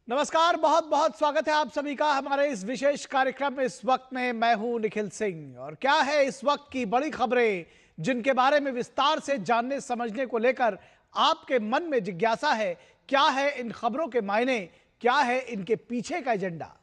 नमस्कार, बहुत बहुत स्वागत है आप सभी का हमारे इस विशेष कार्यक्रम में। इस वक्त में मैं हूं निखिल सिंह और क्या है इस वक्त की बड़ी खबरें जिनके बारे में विस्तार से जानने समझने को लेकर आपके मन में जिज्ञासा है। क्या है इन खबरों के मायने, क्या है इनके पीछे का एजेंडा।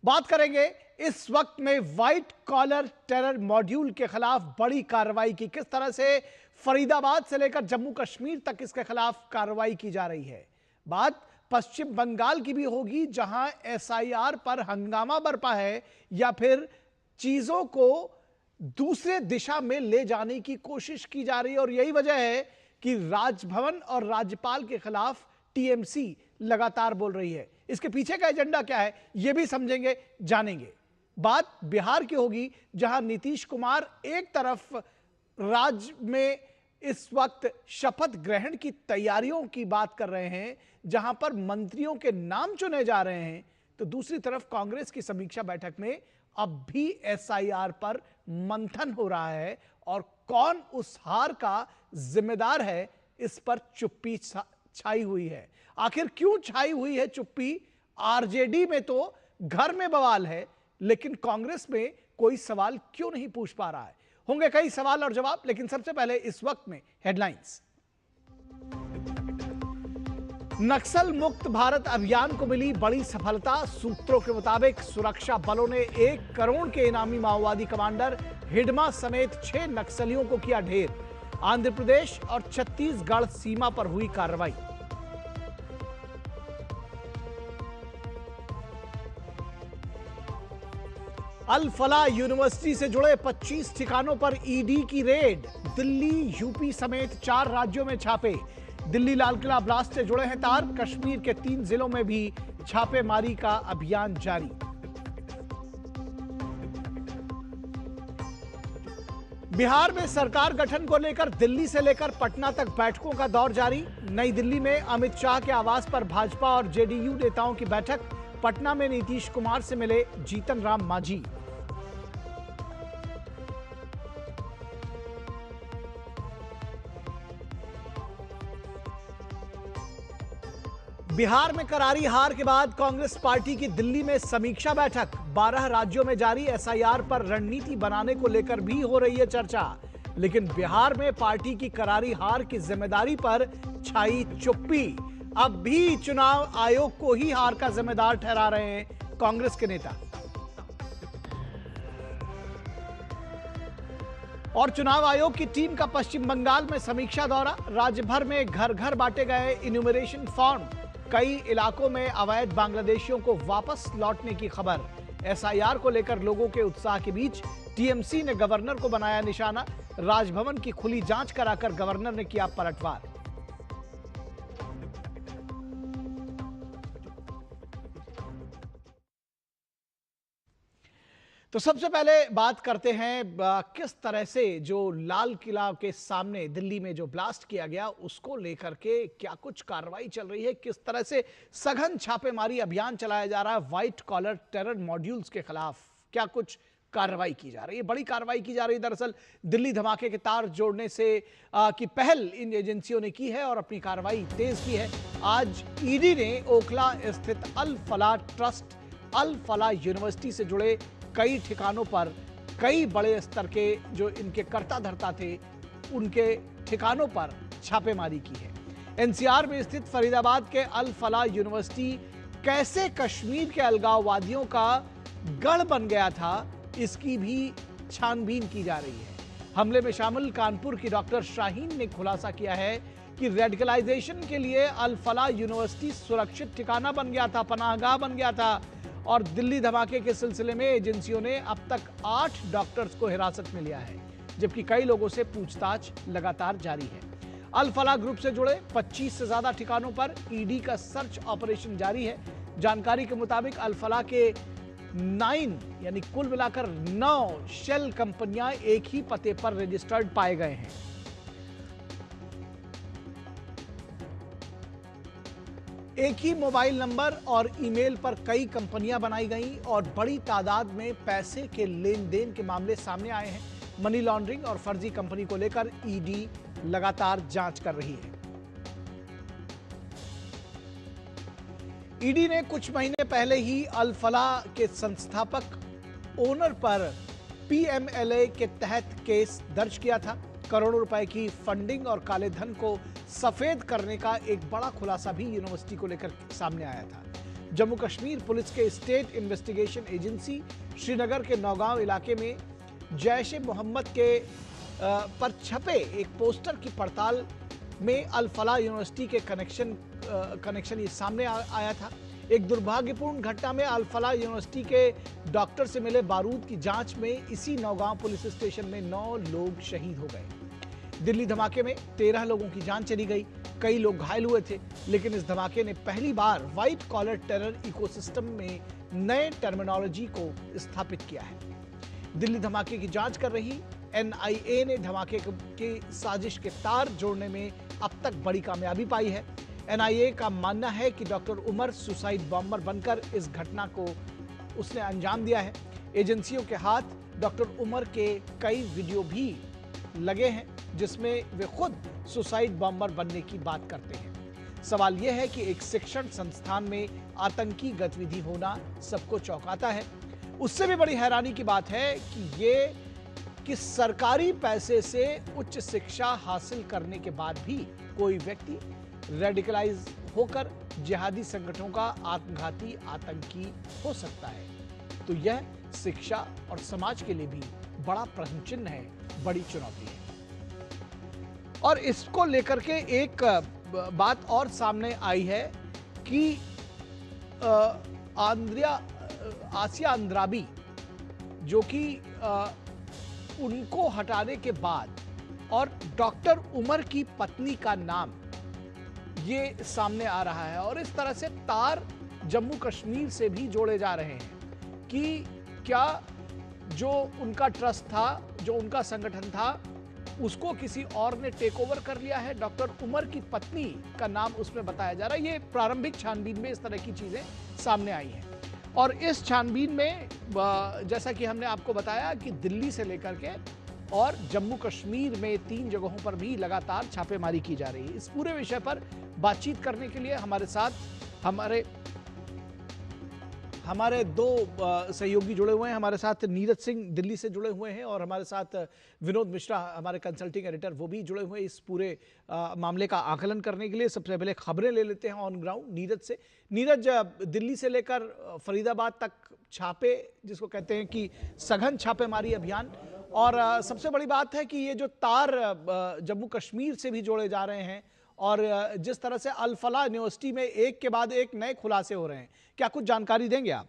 बात करेंगे इस वक्त में व्हाइट कॉलर टेरर मॉड्यूल के खिलाफ बड़ी कार्रवाई की, किस तरह से फरीदाबाद से लेकर जम्मू कश्मीर तक इसके खिलाफ कार्रवाई की जा रही है। बात पश्चिम बंगाल की भी होगी जहां एसआईआर पर हंगामा बरपा है या फिर चीजों को दूसरे दिशा में ले जाने की कोशिश की जा रही है। और यही वजह है कि राजभवन और राज्यपाल के खिलाफ टीएमसी लगातार बोल रही है। इसके पीछे का एजेंडा क्या है यह भी समझेंगे, जानेंगे। बात बिहार की होगी जहां नीतीश कुमार एक तरफ राज्य में इस वक्त शपथ ग्रहण की तैयारियों की बात कर रहे हैं, जहां पर मंत्रियों के नाम चुने जा रहे हैं, तो दूसरी तरफ कांग्रेस की समीक्षा बैठक में अब भी एसआईआर पर मंथन हो रहा है और कौन उस हार का जिम्मेदार है, इस पर चुप्पी छाई हुई है। आखिर क्यों छाई हुई है चुप्पी? आरजेडी में तो घर में बवाल है, लेकिन कांग्रेस में कोई सवाल क्यों नहीं पूछ पा रहा है? होंगे कई सवाल और जवाब, लेकिन सबसे पहले इस वक्त में हेडलाइंस। नक्सल मुक्त भारत अभियान को मिली बड़ी सफलता। सूत्रों के मुताबिक सुरक्षा बलों ने 1 करोड़ के इनामी माओवादी कमांडर हिडमा समेत 6 नक्सलियों को किया ढेर। आंध्र प्रदेश और छत्तीसगढ़ सीमा पर हुई कार्रवाई। अल फलाह यूनिवर्सिटी से जुड़े 25 ठिकानों पर ईडी की रेड। दिल्ली, यूपी समेत 4 राज्यों में छापे। दिल्ली लाल किला ब्लास्ट से जुड़े हैं तार। कश्मीर के 3 जिलों में भी छापेमारी का अभियान जारी। बिहार में सरकार गठन को लेकर दिल्ली से लेकर पटना तक बैठकों का दौर जारी। नई दिल्ली में अमित शाह के आवास पर भाजपा और जेडीयू नेताओं की बैठक। पटना में नीतीश कुमार से मिले जीतन राम मांझी। बिहार में करारी हार के बाद कांग्रेस पार्टी की दिल्ली में समीक्षा बैठक। 12 राज्यों में जारी एसआईआर पर रणनीति बनाने को लेकर भी हो रही है चर्चा, लेकिन बिहार में पार्टी की करारी हार की जिम्मेदारी पर छाई चुप्पी। अब भी चुनाव आयोग को ही हार का जिम्मेदार ठहरा रहे हैं कांग्रेस के नेता। और चुनाव आयोग की टीम का पश्चिम बंगाल में समीक्षा दौरा। राज्य भर में घर घर बांटे गए इन्यूमरेशन फॉर्म। कई इलाकों में अवैध बांग्लादेशियों को वापस लौटने की खबर। एसआईआर को लेकर लोगों के उत्साह के बीच टीएमसी ने गवर्नर को बनाया निशाना। राजभवन की खुली जांच कराकर गवर्नर ने किया पलटवार। तो सबसे पहले बात करते हैं किस तरह से जो लाल किला के सामने दिल्ली में जो ब्लास्ट किया गया उसको लेकर के क्या कुछ कार्रवाई चल रही है, किस तरह से सघन छापेमारी अभियान चलाया जा रहा है व्हाइट कॉलर टेरर मॉड्यूल्स के खिलाफ, क्या कुछ कार्रवाई की जा रही है। बड़ी कार्रवाई की जा रही है। दरअसल दिल्ली धमाके के तार जोड़ने से की पहल इन एजेंसियों ने की है और अपनी कार्रवाई तेज की है। आज ईडी ने ओखला स्थित अल फलाह ट्रस्ट, अल फलाह यूनिवर्सिटी से जुड़े कई ठिकानों पर कई बड़े स्तर के जो इनके कर्ता धर्ता थे उनके ठिकानों पर छापेमारी की है। एनसीआर में स्थित फरीदाबाद के अल फलाह यूनिवर्सिटी कैसे कश्मीर के अलगाववादियों का गढ़ बन गया था, इसकी भी छानबीन की जा रही है। हमले में शामिल कानपुर की डॉक्टर शाहीन ने खुलासा किया है कि रेडिकलाइजेशन के लिए अल फलाह यूनिवर्सिटी सुरक्षित ठिकाना बन गया था, पनाहगाह बन गया था। और दिल्ली धमाके के सिलसिले में एजेंसियों ने अब तक 8 डॉक्टर्स को हिरासत में लिया है, जबकि कई लोगों से पूछताछ लगातार जारी है। अल फलाह ग्रुप से जुड़े 25 से ज्यादा ठिकानों पर ईडी का सर्च ऑपरेशन जारी है। जानकारी के मुताबिक अल फलाह के 9 यानी कुल मिलाकर 9 शेल कंपनियां एक ही पते पर रजिस्टर्ड पाए गए हैं। एक ही मोबाइल नंबर और ईमेल पर कई कंपनियां बनाई गई और बड़ी तादाद में पैसे के लेन देन के मामले सामने आए हैं। मनी लॉन्ड्रिंग और फर्जी कंपनी को लेकर ईडी लगातार जांच कर रही है। ईडी ने कुछ महीने पहले ही अल फलाह के संस्थापक ओनर पर पीएमएलए के तहत केस दर्ज किया था। करोड़ों रुपए की फंडिंग और काले धन को सफेद करने का एक बड़ा खुलासा भी यूनिवर्सिटी को लेकर सामने आया था। जम्मू कश्मीर पुलिस के स्टेट इन्वेस्टिगेशन एजेंसी श्रीनगर के नौगांव इलाके में जैश ए मोहम्मद के पर छपे एक पोस्टर की पड़ताल में अल फलाह यूनिवर्सिटी के कनेक्शन ये सामने आया था। एक दुर्भाग्यपूर्ण घटना में अल फलाह यूनिवर्सिटी के डॉक्टर से मिले बारूद की जांच में इसी नौगांव पुलिस स्टेशन में 9 लोग शहीद हो गए। दिल्ली धमाके में 13 लोगों की जान चली गई, कई लोग घायल हुए थे, लेकिन इस धमाके ने पहली बार व्हाइट कॉलर टेरर इकोसिस्टम में नए टर्मिनोलॉजी को स्थापित किया है। दिल्ली धमाके की जांच कर रही एनआईए ने धमाके की साजिश के तार जोड़ने में अब तक बड़ी कामयाबी पाई है। एनआईए का मानना है कि डॉक्टर उमर सुसाइड बॉम्बर बनकर इस घटना को उसने अंजाम दिया है। एजेंसियों के हाथ डॉक्टर उमर के कई वीडियो भी लगे हैं जिसमें वे खुद सुसाइड बॉम्बर बनने की बात करते हैं। सवाल यह है कि एक शिक्षण संस्थान में आतंकी गतिविधि होना सबको चौंकाता है। उससे भी बड़ी हैरानी की बात है कि सरकारी पैसे से उच्च शिक्षा हासिल करने के बाद भी कोई व्यक्ति रेडिकलाइज होकर जिहादी संगठनों का आत्मघाती आतंकी हो सकता है, तो यह शिक्षा और समाज के लिए भी बड़ा प्रश्न चिन्ह है, बड़ी चुनौती है। और इसको लेकर के एक बात और सामने आई है कि आसिया अंद्राबी, जो कि उनको हटाने के बाद और डॉक्टर उमर की पत्नी का नाम ये सामने आ रहा है, और इस तरह से तार जम्मू कश्मीर से भी जोड़े जा रहे हैं कि क्या जो उनका ट्रस्ट था, जो उनका संगठन था, उसको किसी और ने टेक ओवर कर लिया है। डॉक्टर उमर की पत्नी का नाम उसमें बताया जा रहा है। ये प्रारंभिक छानबीन में इस तरह की चीजें सामने आई हैं, और इस छानबीन में जैसा कि हमने आपको बताया कि दिल्ली से लेकर के और जम्मू कश्मीर में 3 जगहों पर भी लगातार छापेमारी की जा रही है। इस पूरे विषय पर बातचीत करने के लिए हमारे साथ हमारे 2 सहयोगी जुड़े हुए हैं। हमारे साथ नीरज सिंह दिल्ली से जुड़े हुए हैं, और हमारे साथ विनोद मिश्रा, हमारे कंसल्टिंग एडिटर, वो भी जुड़े हुए हैं इस पूरे मामले का आकलन करने के लिए। सबसे पहले खबरें ले लेते हैं ऑन ग्राउंड नीरज से। नीरज, दिल्ली से लेकर फरीदाबाद तक छापे, जिसको कहते हैं कि सघन छापेमारी अभियान, और सबसे बड़ी बात है कि ये जो तार जम्मू कश्मीर से भी जोड़े जा रहे हैं, और जिस तरह से अल फलाह यूनिवर्सिटी में एक के बाद एक नए खुलासे हो रहे हैं, क्या कुछ जानकारी देंगे आप?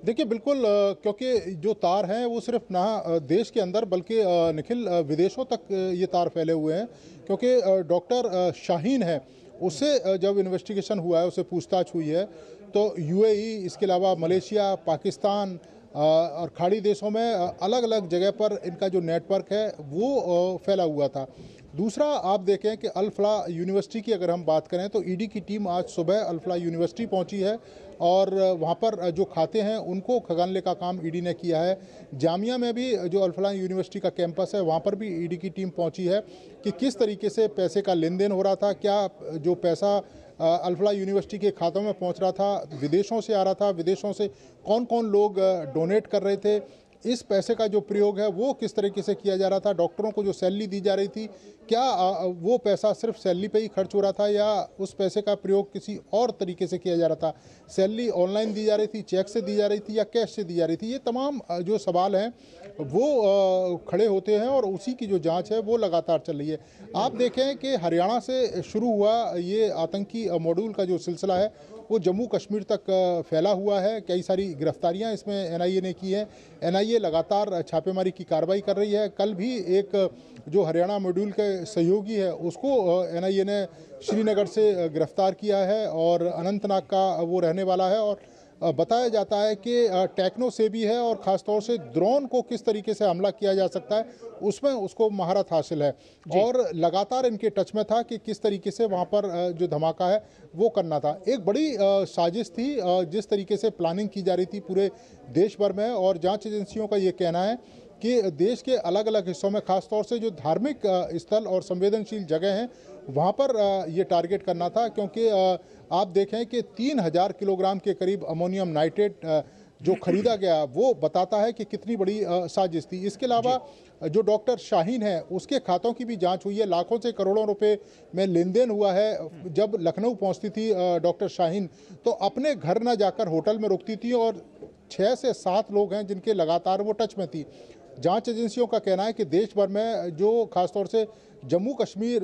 देखिए, बिल्कुल, क्योंकि जो तार हैं वो सिर्फ ना देश के अंदर बल्कि निखिल विदेशों तक ये तार फैले हुए हैं। क्योंकि डॉक्टर शाहीन है, उससे जब इन्वेस्टिगेशन हुआ है, उससे पूछताछ हुई है, तो यूएई, इसके अलावा मलेशिया, पाकिस्तान और खाड़ी देशों में अलग अलग जगह पर इनका जो नेटवर्क है वो फैला हुआ था। दूसरा, आप देखें कि अल फलाह यूनिवर्सिटी की अगर हम बात करें तो ईडी की टीम आज सुबह अल फलाह यूनिवर्सिटी पहुंची है, और वहां पर जो खाते हैं उनको खंगालने का काम ईडी ने किया है। जामिया में भी जो अल फलाह यूनिवर्सिटी का कैंपस है, वहां पर भी ईडी की टीम पहुंची है कि किस तरीके से पैसे का लेन देन हो रहा था, क्या जो पैसा अल फलाह यूनिवर्सिटी के खातों में पहुंच रहा था, विदेशों से आ रहा था, विदेशों से कौन कौन लोग डोनेट कर रहे थे, इस पैसे का जो प्रयोग है वो किस तरीके से किया जा रहा था, डॉक्टरों को जो सैलरी दी जा रही थी, क्या वो पैसा सिर्फ सैलरी पे ही खर्च हो रहा था या उस पैसे का प्रयोग किसी और तरीके से किया जा रहा था, सैलरी ऑनलाइन दी जा रही थी, चेक से दी जा रही थी या कैश से दी जा रही थी। ये तमाम जो सवाल हैं वो खड़े होते हैं, और उसी की जो जांच है वो लगातार चल रही है। आप देखें कि हरियाणा से शुरू हुआ ये आतंकी मॉड्यूल का जो सिलसिला है वो जम्मू कश्मीर तक फैला हुआ है। कई सारी गिरफ्तारियां इसमें एनआईए ने की है। एनआईए लगातार छापेमारी की कार्रवाई कर रही है। कल भी एक जो हरियाणा मॉड्यूल के सहयोगी है उसको एनआईए ने श्रीनगर से गिरफ्तार किया है, और अनंतनाग का वो रहने वाला है, और बताया जाता है कि टेक्नो से भी है, और ख़ासतौर से ड्रोन को किस तरीके से हमला किया जा सकता है उसमें उसको महारत हासिल है, और लगातार इनके टच में था कि किस तरीके से वहाँ पर जो धमाका है वो करना था। एक बड़ी साजिश थी, जिस तरीके से प्लानिंग की जा रही थी पूरे देश भर में, और जांच एजेंसियों का ये कहना है कि देश के अलग अलग हिस्सों में, खासतौर से जो धार्मिक स्थल और संवेदनशील जगह हैं वहाँ पर ये टारगेट करना था, क्योंकि आप देखें कि 3000 किलोग्राम के करीब अमोनियम नाइट्रेट जो खरीदा गया वो बताता है कि कितनी बड़ी साजिश थी। इसके अलावा जो डॉक्टर शाहीन है उसके खातों की भी जांच हुई है, लाखों से करोड़ों रुपए में लेन देन हुआ है। जब लखनऊ पहुंचती थी डॉक्टर शाहीन तो अपने घर न जाकर होटल में रुकती थी, और 6 से 7 लोग हैं जिनके लगातार वो टच में थी। जांच एजेंसियों का कहना है कि देश भर में जो खासतौर से जम्मू कश्मीर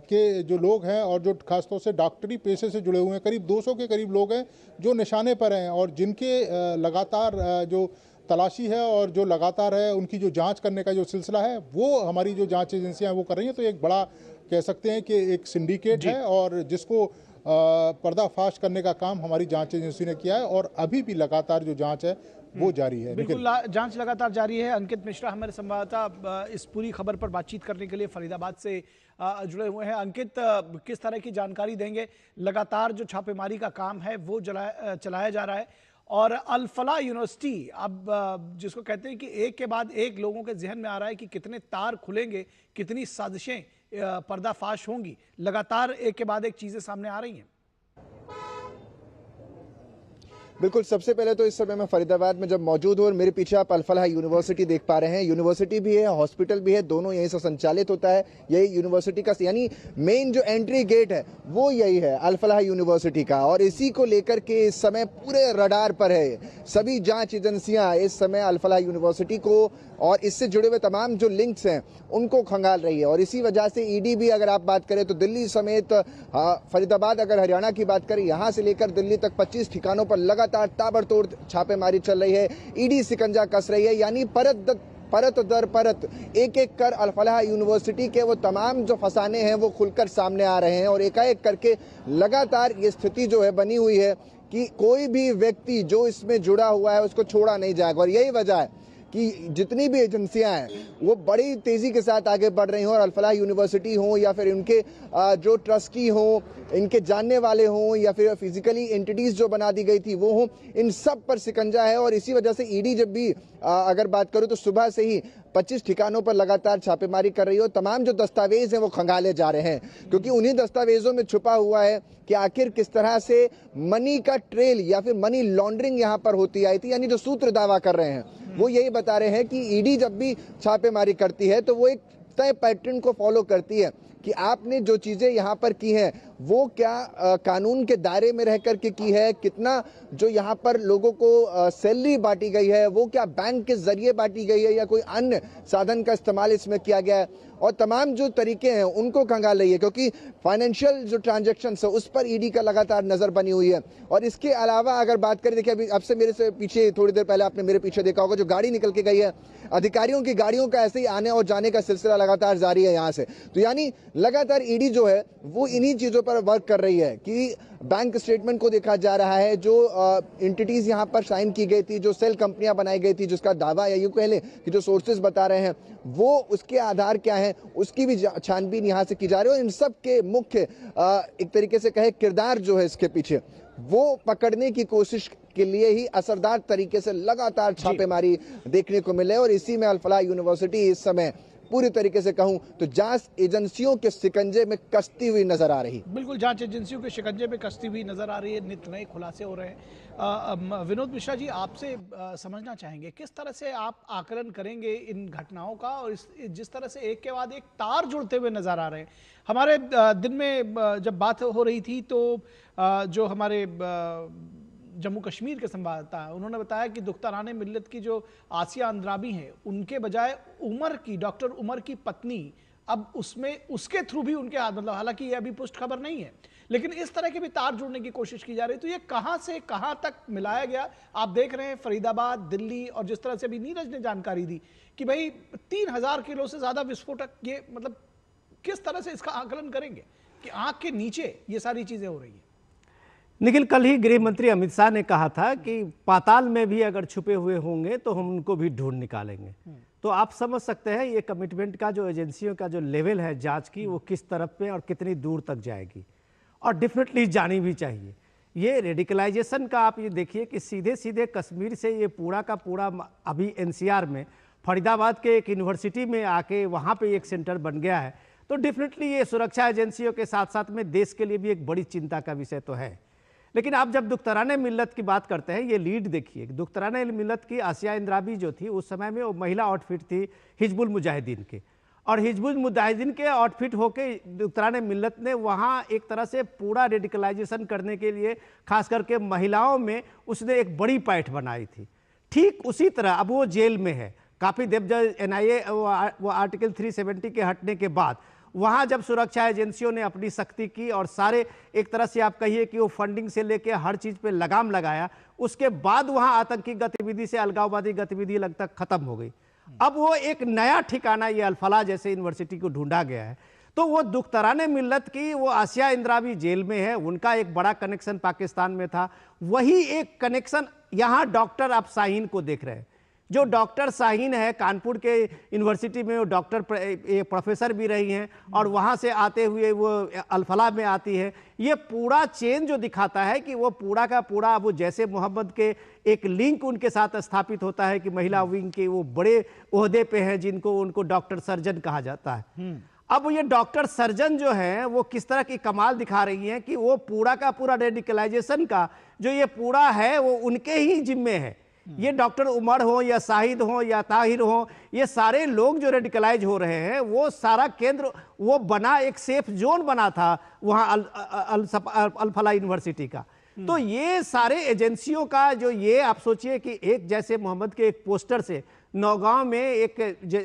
के जो लोग हैं और जो खासतौर से डॉक्टरी पेशे से जुड़े हुए हैं, करीब 200 के करीब लोग हैं जो निशाने पर हैं, और जिनके लगातार जो तलाशी है और जो लगातार है उनकी जो जांच करने का जो सिलसिला है वो हमारी जो जांच एजेंसियां हैं वो कर रही हैं। तो एक बड़ा कह सकते हैं कि एक सिंडिकेट है, और जिसको पर्दाफाश करने का काम हमारी जांच एजेंसी ने किया है, और अभी भी लगातार जो जांच है वो जारी है। बिल्कुल, जांच लगातार जारी है। अंकित मिश्रा हमारे संवाददाता इस पूरी खबर पर बातचीत करने के लिए फरीदाबाद से जुड़े हुए हैं। अंकित, किस तरह की जानकारी देंगे? लगातार जो छापेमारी का काम है वो चलाया जा रहा है, और अल फलाह यूनिवर्सिटी अब जिसको कहते हैं कि एक के बाद एक लोगों के जहन में आ रहा है कि कितने तार खुलेंगे, कितनी साजिशें पर्दाफाश होंगी। लगातार एक के बाद एक चीजें सामने आ रही हैं। बिल्कुल, सबसे पहले तो इस समय मैं फरीदाबाद में जब मौजूद हूँ और मेरे पीछे आप अल फलाह यूनिवर्सिटी देख पा रहे हैं। यूनिवर्सिटी भी है, हॉस्पिटल भी है, दोनों यहीं से संचालित होता है। यही यूनिवर्सिटी का यानी मेन जो एंट्री गेट है वो यही है अल फलाह यूनिवर्सिटी का, और इसी को लेकर के इस समय पूरे रडार पर है। सभी जांच एजेंसियां इस समय अल फलाह यूनिवर्सिटी को और इससे जुड़े हुए तमाम जो लिंक्स हैं उनको खंगाल रही है, और इसी वजह से ईडी भी, अगर आप बात करें तो दिल्ली समेत फरीदाबाद, अगर हरियाणा की बात करें, यहाँ से लेकर दिल्ली तक 25 ठिकानों पर लगातार ताबड़तोड़ छापेमारी चल रही है। ईडी शिकंजा कस रही है, यानी परत दर परत एक एक कर अल फलाह यूनिवर्सिटी के वो तमाम जो फसाने हैं वो खुलकर सामने आ रहे हैं, और एकाएक करके लगातार ये स्थिति जो है बनी हुई है कि कोई भी व्यक्ति जो इसमें जुड़ा हुआ है उसको छोड़ा नहीं जाएगा। और यही वजह है कि जितनी भी एजेंसियां हैं वो बड़ी तेजी के साथ आगे बढ़ रही हों, और अल फलाह यूनिवर्सिटी हो या फिर इनके जो ट्रस्टी हों, इनके जानने वाले हों, या फिर फिजिकली एंटिटीज जो बना दी गई थी वो हों, इन सब पर शिकंजा है। और इसी वजह से ईडी जब भी अगर बात करूं तो सुबह से ही 25 ठिकानों पर लगातार छापेमारी कर रही हो। तमाम जो दस्तावेज हैं वो खंगाले जा रहे हैं, क्योंकि उन्हीं दस्तावेजों में छुपा हुआ है कि आखिर किस तरह से मनी का ट्रेल या फिर मनी लॉन्ड्रिंग यहाँ पर होती आई थी। यानी जो सूत्र दावा कर रहे हैं वो यही बता रहे हैं कि ईडी जब भी छापेमारी करती है तो वो एक तय पैटर्न को फॉलो करती है कि आपने जो चीजें यहाँ पर की हैं वो क्या कानून के दायरे में रह कर के की है, कितना जो यहाँ पर लोगों को सैलरी बांटी गई है वो क्या बैंक के जरिए बांटी गई है या कोई अन्य साधन का इस्तेमाल इसमें किया गया है, और तमाम जो तरीके हैं उनको खंगाल रही है, क्योंकि फाइनेंशियल जो ट्रांजैक्शंस है उस पर ईडी का लगातार नजर बनी हुई है। और इसके अलावा अगर बात करें, देखिए अभी अब से मेरे से पीछे थोड़ी देर पहले आपने मेरे पीछे देखा होगा जो गाड़ी निकल के गई है, अधिकारियों की गाड़ियों का ऐसे ही आने और जाने का सिलसिला लगातार जारी है यहाँ से। तो यानी लगातार ईडी जो है वो इन्हीं चीजों पर वर्क कर रही है कि बैंक स्टेटमेंट को देखा जा रहा है, जो एंटिटीज यहाँ पर साइन की गई थी, जो सेल कंपनियां बनाई गई थी, जिसका दावा या यूं कह लें कि जो सोर्सेज बता रहे हैं वो उसके आधार क्या है उसकी भी छानबीन यहाँ से की जा रही है। और इन सब के मुख्य एक तरीके से कहे किरदार जो है इसके पीछे वो पकड़ने की कोशिश के लिए ही असरदार तरीके से लगातार छापेमारी देखने को मिले, और इसी में अल फलाह यूनिवर्सिटी इस समय पूरी तरीके से कहूं तो जांच एजेंसियों के शिकंजे में कसती हुई नजर आ रही। बिल्कुल, जांच एजेंसियों के शिकंजे में कसती हुई नजर आ रही है, नित नए खुलासे हो रहे हैं। विनोद मिश्रा जी, आपसे समझना चाहेंगे किस तरह से आप आकलन करेंगे इन घटनाओं का, और जिस तरह से एक के बाद एक तार जुड़ते हुए नजर आ रहे हैं। हमारे दिन में जब बात हो रही थी तो जो हमारे जम्मू कश्मीर के संवाददाता है उन्होंने बताया कि दुख्ताराने मिल्लत की जो आसिया अंद्राबी हैं उनके बजाय उमर की, डॉक्टर उमर की पत्नी अब उसमें उसके थ्रू भी उनके हाथ, मतलब हालांकि ये अभी पुष्ट खबर नहीं है, लेकिन इस तरह के भी तार जुड़ने की कोशिश की जा रही है। तो ये कहां से कहां तक मिलाया गया? आप देख रहे हैं फरीदाबाद, दिल्ली, और जिस तरह से अभी नीरज ने जानकारी दी कि भाई 3000 किलो से ज्यादा विस्फोटक, ये मतलब किस तरह से इसका आकलन करेंगे कि आंख के नीचे ये सारी चीजें हो रही है? निखिल, कल ही गृह मंत्री अमित शाह ने कहा था कि पाताल में भी अगर छुपे हुए होंगे तो हम उनको भी ढूंढ निकालेंगे। तो आप समझ सकते हैं ये कमिटमेंट का जो एजेंसियों का जो लेवल है जांच की वो किस तरफ पे और कितनी दूर तक जाएगी, और डेफिनेटली जानी भी चाहिए। ये रेडिकलाइजेशन का आप ये देखिए कि सीधे सीधे कश्मीर से ये पूरा का पूरा अभी एनसीआर में फरीदाबाद के एक यूनिवर्सिटी में आके वहाँ पे एक सेंटर बन गया है, तो डेफिनेटली ये सुरक्षा एजेंसियों के साथ साथ में देश के लिए भी एक बड़ी चिंता का विषय तो है। लेकिन आप जब दुख्तराने मिल्लत की बात करते हैं, ये लीड देखिए, दुख्तराने मिल्लत की आसिया इंद्राबी जो थी उस समय में वो महिला आउटफिट थी हिजबुल मुजाहिदीन के, और हिजबुल मुजाहिदीन के आउटफिट होके दुख्तराने मिल्लत ने वहाँ एक तरह से पूरा रेडिकलाइजेशन करने के लिए खास करके महिलाओं में उसने एक बड़ी पैठ बनाई थी। ठीक उसी तरह अब वो जेल में है, काफ़ी देर जब NIA वो आर्टिकल 370 के हटने के बाद वहाँ जब सुरक्षा एजेंसियों ने अपनी सख्ती की और सारे एक तरह से आप कहिए कि वो फंडिंग से लेके हर चीज़ पे लगाम लगाया, उसके बाद वहाँ आतंकी गतिविधि से अलगाववादी गतिविधि लगभग खत्म हो गई। अब वो एक नया ठिकाना ये अल-फलाह जैसे यूनिवर्सिटी को ढूंढा गया है। तो वो दुख्तराने मिल्लत की वो आसिया इंद्राबी जेल में है, उनका एक बड़ा कनेक्शन पाकिस्तान में था, वही एक कनेक्शन यहाँ डॉक्टर आप शाहीन को देख रहे हैं। जो डॉक्टर शाहीन है कानपुर के यूनिवर्सिटी में वो डॉक्टर प्रोफेसर भी रही हैं और वहाँ से आते हुए वो अल-फलाह में आती है। ये पूरा चेन जो दिखाता है कि वो पूरा का पूरा वो जैसे मोहम्मद के एक लिंक उनके साथ स्थापित होता है कि महिला विंग के वो बड़े ओहदे पे हैं जिनको उनको डॉक्टर सर्जन कहा जाता है। अब ये डॉक्टर सर्जन जो है वो किस तरह की कमाल दिखा रही हैं कि वो पूरा का पूरा रेडिकलाइजेशन का जो ये पूरा है वो उनके ही जिम्मे है। ये डॉक्टर उमर हो या शाहिद हो या ताहिर हो, ये सारे लोग जो रेडिकलाइज हो रहे हैं वो सारा केंद्र वो बना एक सेफ जोन बना था वहाँ अल-फलाह यूनिवर्सिटी का। तो ये सारे एजेंसियों का जो ये आप सोचिए कि एक जैसे मोहम्मद के एक पोस्टर से नौगांव में एक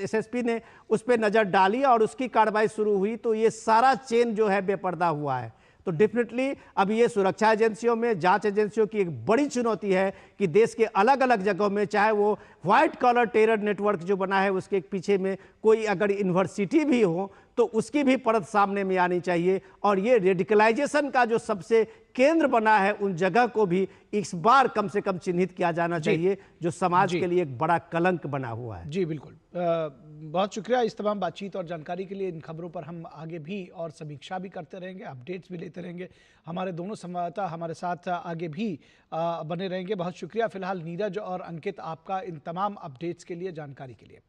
SSP ने उस पर नज़र डाली और उसकी कार्रवाई शुरू हुई, तो ये सारा चेन जो है बेपर्दा हुआ है। तो डेफिनेटली अब ये सुरक्षा एजेंसियों में जांच एजेंसियों की एक बड़ी चुनौती है कि देश के अलग अलग जगहों में चाहे वो व्हाइट कॉलर टेरर नेटवर्क जो बना है उसके पीछे में कोई अगर यूनिवर्सिटी भी हो तो उसकी भी परत सामने में आनी चाहिए, और ये रेडिकलाइजेशन का जो सबसे केंद्र बना है उन जगह को भी इस बार कम से कम चिन्हित किया जाना चाहिए जो समाज के लिए एक बड़ा कलंक बना हुआ है। जी बिल्कुल, बहुत शुक्रिया इस तमाम बातचीत और जानकारी के लिए। इन खबरों पर हम आगे भी और समीक्षा भी करते रहेंगे, अपडेट्स भी लेते रहेंगे। हमारे दोनों संवाददाता हमारे साथ आगे भी बने रहेंगे। बहुत शुक्रिया फिलहाल नीरज और अंकित आपका इन तमाम अपडेट्स के लिए, जानकारी के लिए।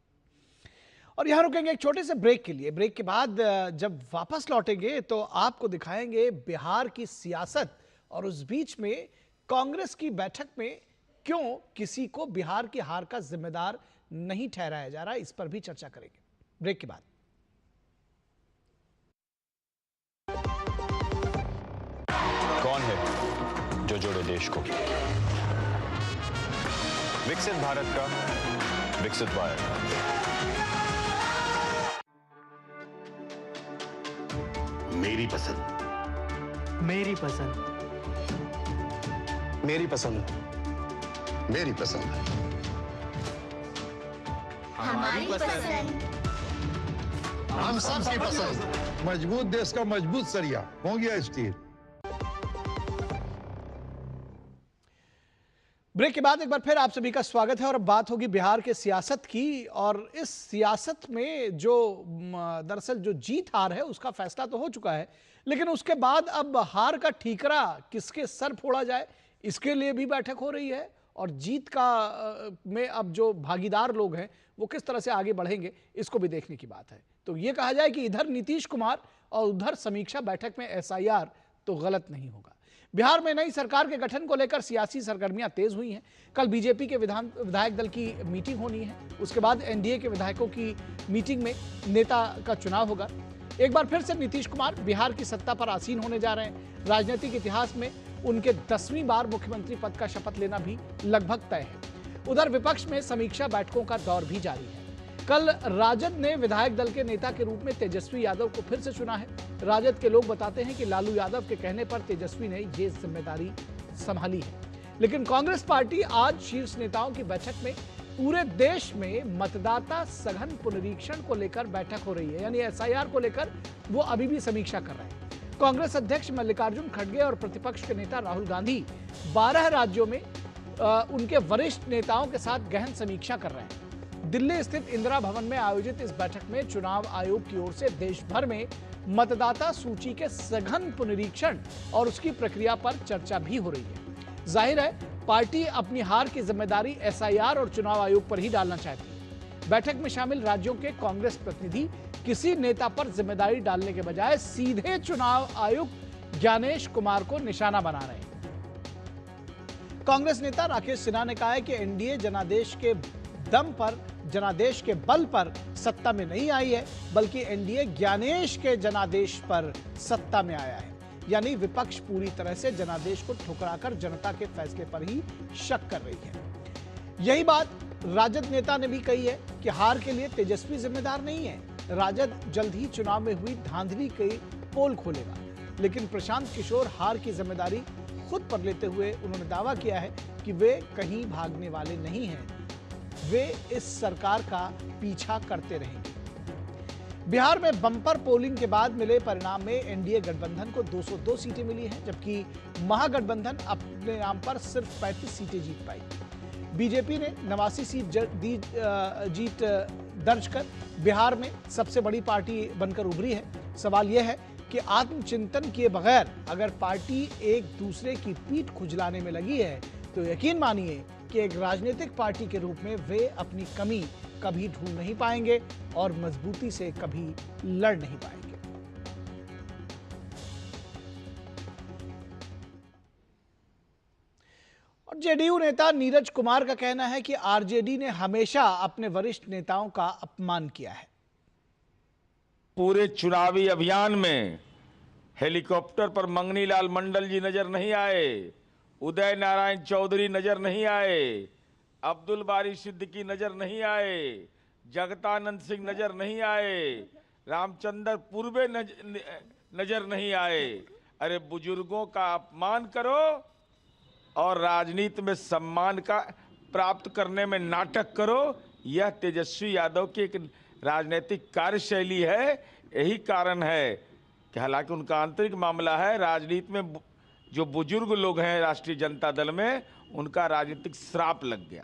और यहाँ रुकेंगे एक छोटे से ब्रेक के लिए। ब्रेक के बाद जब वापस लौटेंगे तो आपको दिखाएंगे बिहार की सियासत और उस बीच में कांग्रेस की बैठक में क्यों किसी को बिहार की हार का जिम्मेदार नहीं ठहराया जा रहा, इस पर भी चर्चा करेंगे ब्रेक के बाद। कौन है जो जोड़े देश को? विकसित भारत का विकसित भारत। मेरी पसंद, मेरी पसंद, मेरी पसंद, मेरी पसंद, हमारी पसंद, हम सबकी पसंद। मजबूत देश का मजबूत सरिया हो गया स्टील। ब्रेक के बाद एक बार फिर आप सभी का स्वागत है और अब बात होगी बिहार के सियासत की। और इस सियासत में जो दरअसल जो जीत हार है उसका फैसला तो हो चुका है, लेकिन उसके बाद अब हार का ठीकरा किसके सर फोड़ा जाए इसके लिए भी बैठक हो रही है, और जीत का में अब जो भागीदार लोग हैं वो किस तरह से आगे बढ़ेंगे इसको भी देखने की बात है। तो ये कहा जाए कि इधर नीतीश कुमार और उधर समीक्षा बैठक में SIR तो गलत नहीं होगा। बिहार में नई सरकार के गठन को लेकर सियासी सरगर्मियां तेज हुई हैं। कल बीजेपी के विधायक दल की मीटिंग होनी है, उसके बाद NDA के विधायकों की मीटिंग में नेता का चुनाव होगा। एक बार फिर से नीतीश कुमार बिहार की सत्ता पर आसीन होने जा रहे हैं। राजनीतिक इतिहास में उनके 10वीं बार मुख्यमंत्री पद का शपथ लेना भी लगभग तय है। उधर विपक्ष में समीक्षा बैठकों का दौर भी जारी है। कल राजद ने विधायक दल के नेता के रूप में तेजस्वी यादव को फिर से चुना है। राजद के लोग बताते हैं कि लालू यादव के कहने पर तेजस्वी ने ये जिम्मेदारी संभाली है। लेकिन कांग्रेस पार्टी आज शीर्ष नेताओं की बैठक में पूरे देश में मतदाता सघन पुनरीक्षण को लेकर बैठक हो रही है, यानी SIR को लेकर वो अभी भी समीक्षा कर रहे हैं। कांग्रेस अध्यक्ष मल्लिकार्जुन खड़गे और प्रतिपक्ष के नेता राहुल गांधी 12 राज्यों में उनके वरिष्ठ नेताओं के साथ गहन समीक्षा कर रहे हैं। दिल्ली स्थित इंदिरा भवन में आयोजित इस बैठक में चुनाव आयोग की ओर से देश भर में मतदाता सूची के सघन पुनरीक्षण और उसकी प्रक्रिया पर चर्चा भी हो रही है। जाहिर है पार्टी अपनी हार की जिम्मेदारी SIR और चुनाव आयोग पर ही डालना चाहती है। बैठक में शामिल राज्यों के कांग्रेस प्रतिनिधि किसी नेता पर जिम्मेदारी डालने के बजाय सीधे चुनाव आयुक्त ज्ञानेश कुमार को निशाना बना रहे हैं। कांग्रेस नेता राकेश सिन्हा ने कहा है कि एनडीए जनादेश के दम पर, जनादेश के बल पर सत्ता में नहीं आई है, बल्कि एनडीए ज्ञानेश के जनादेश पर सत्ता में आया है। यानी विपक्ष पूरी तरह से जनादेश को ठुकराकर जनता के फैसले पर ही शक कर रही है। यही बात राजद नेता ने भी कही है कि हार के लिए तेजस्वी जिम्मेदार नहीं है। राजद जल्द ही चुनाव में हुई धांधली के पोल खोलेगा, लेकिन प्रशांत किशोर हार की जिम्मेदारी खुद पर लेते हुए उन्होंने दावा किया है कि वे कहीं भागने वाले नहीं हैं, वे इस सरकार का पीछा करते रहेंगे। बिहार में बम्पर पोलिंग के बाद मिले परिणाम में एनडीए गठबंधन को 202 सीटें मिली हैं, जबकि महागठबंधन अपने नाम पर सिर्फ 35 सीटें जीत पाई। बीजेपी ने 89 सीट जीत दर्ज कर बिहार में सबसे बड़ी पार्टी बनकर उभरी है। सवाल यह है कि आत्मचिंतन किए बगैर अगर पार्टी एक दूसरे की पीठ खुजलाने में लगी है तो यकीन मानिए कि एक राजनीतिक पार्टी के रूप में वे अपनी कमी कभी ढूंढ नहीं पाएंगे और मजबूती से कभी लड़ नहीं पाएंगे। और जेडीयू नेता नीरज कुमार का कहना है कि आरजेडी ने हमेशा अपने वरिष्ठ नेताओं का अपमान किया है। पूरे चुनावी अभियान में हेलीकॉप्टर पर मंगनी लाल मंडल जी नजर नहीं आए, उदय नारायण चौधरी नजर नहीं आए, अब्दुल बारी सिद्दीकी नजर नहीं आए, जगतानंद सिंह नजर नहीं आए, रामचंद्र पूर्वे नजर नहीं आए। अरे बुजुर्गों का अपमान करो और राजनीति में सम्मान का प्राप्त करने में नाटक करो, यह तेजस्वी यादव की एक राजनीतिक कार्यशैली है। यही कारण है कि हालांकि उनका आंतरिक मामला है, राजनीति में जो बुजुर्ग लोग हैं राष्ट्रीय जनता दल में, उनका राजनीतिक श्राप लग गया।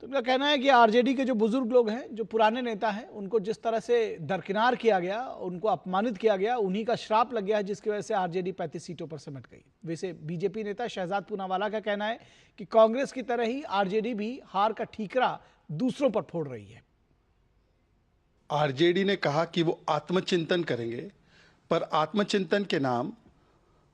तो उनका कहना है कि आरजेडी के जो बुजुर्ग लोग हैं, जो पुराने नेता हैं, उनको जिस तरह से दरकिनार किया गया, उनको अपमानित किया गया, उन्हीं का श्राप लग गया है, जिसकी वजह से आरजेडी 35 सीटों पर सिमट गई। वैसे बीजेपी नेता शहजाद पूनावाला का कहना है कि कांग्रेस की तरह ही आरजेडी भी हार का ठीकरा दूसरों पर फोड़ रही है। आरजेडी ने कहा कि वो आत्मचिंतन करेंगे, पर आत्मचिंतन के नाम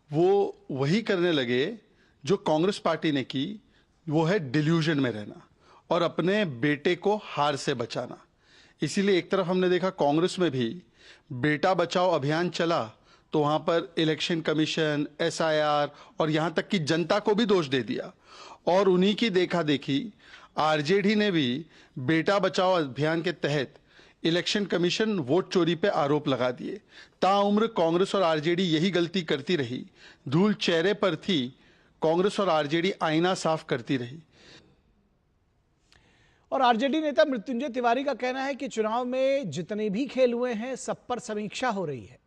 वो वही करने लगे जो कांग्रेस पार्टी ने की, वो है डिल्यूजन में रहना और अपने बेटे को हार से बचाना। इसीलिए एक तरफ हमने देखा कांग्रेस में भी बेटा बचाओ अभियान चला, तो वहां पर इलेक्शन कमीशन, एसआईआर और यहां तक कि जनता को भी दोष दे दिया। और उन्हीं की देखा देखी आरजेडी ने भी बेटा बचाओ अभियान के तहत इलेक्शन कमीशन वोट चोरी पे आरोप लगा दिए। ताउम्र कांग्रेस और आरजेडी यही गलती करती रही, धूल चेहरे पर थी, कांग्रेस और आरजेडी आईना साफ करती रही। और आरजेडी नेता मृत्युंजय तिवारी का कहना है कि चुनाव में जितने भी खेल हुए हैं सब पर समीक्षा हो रही है।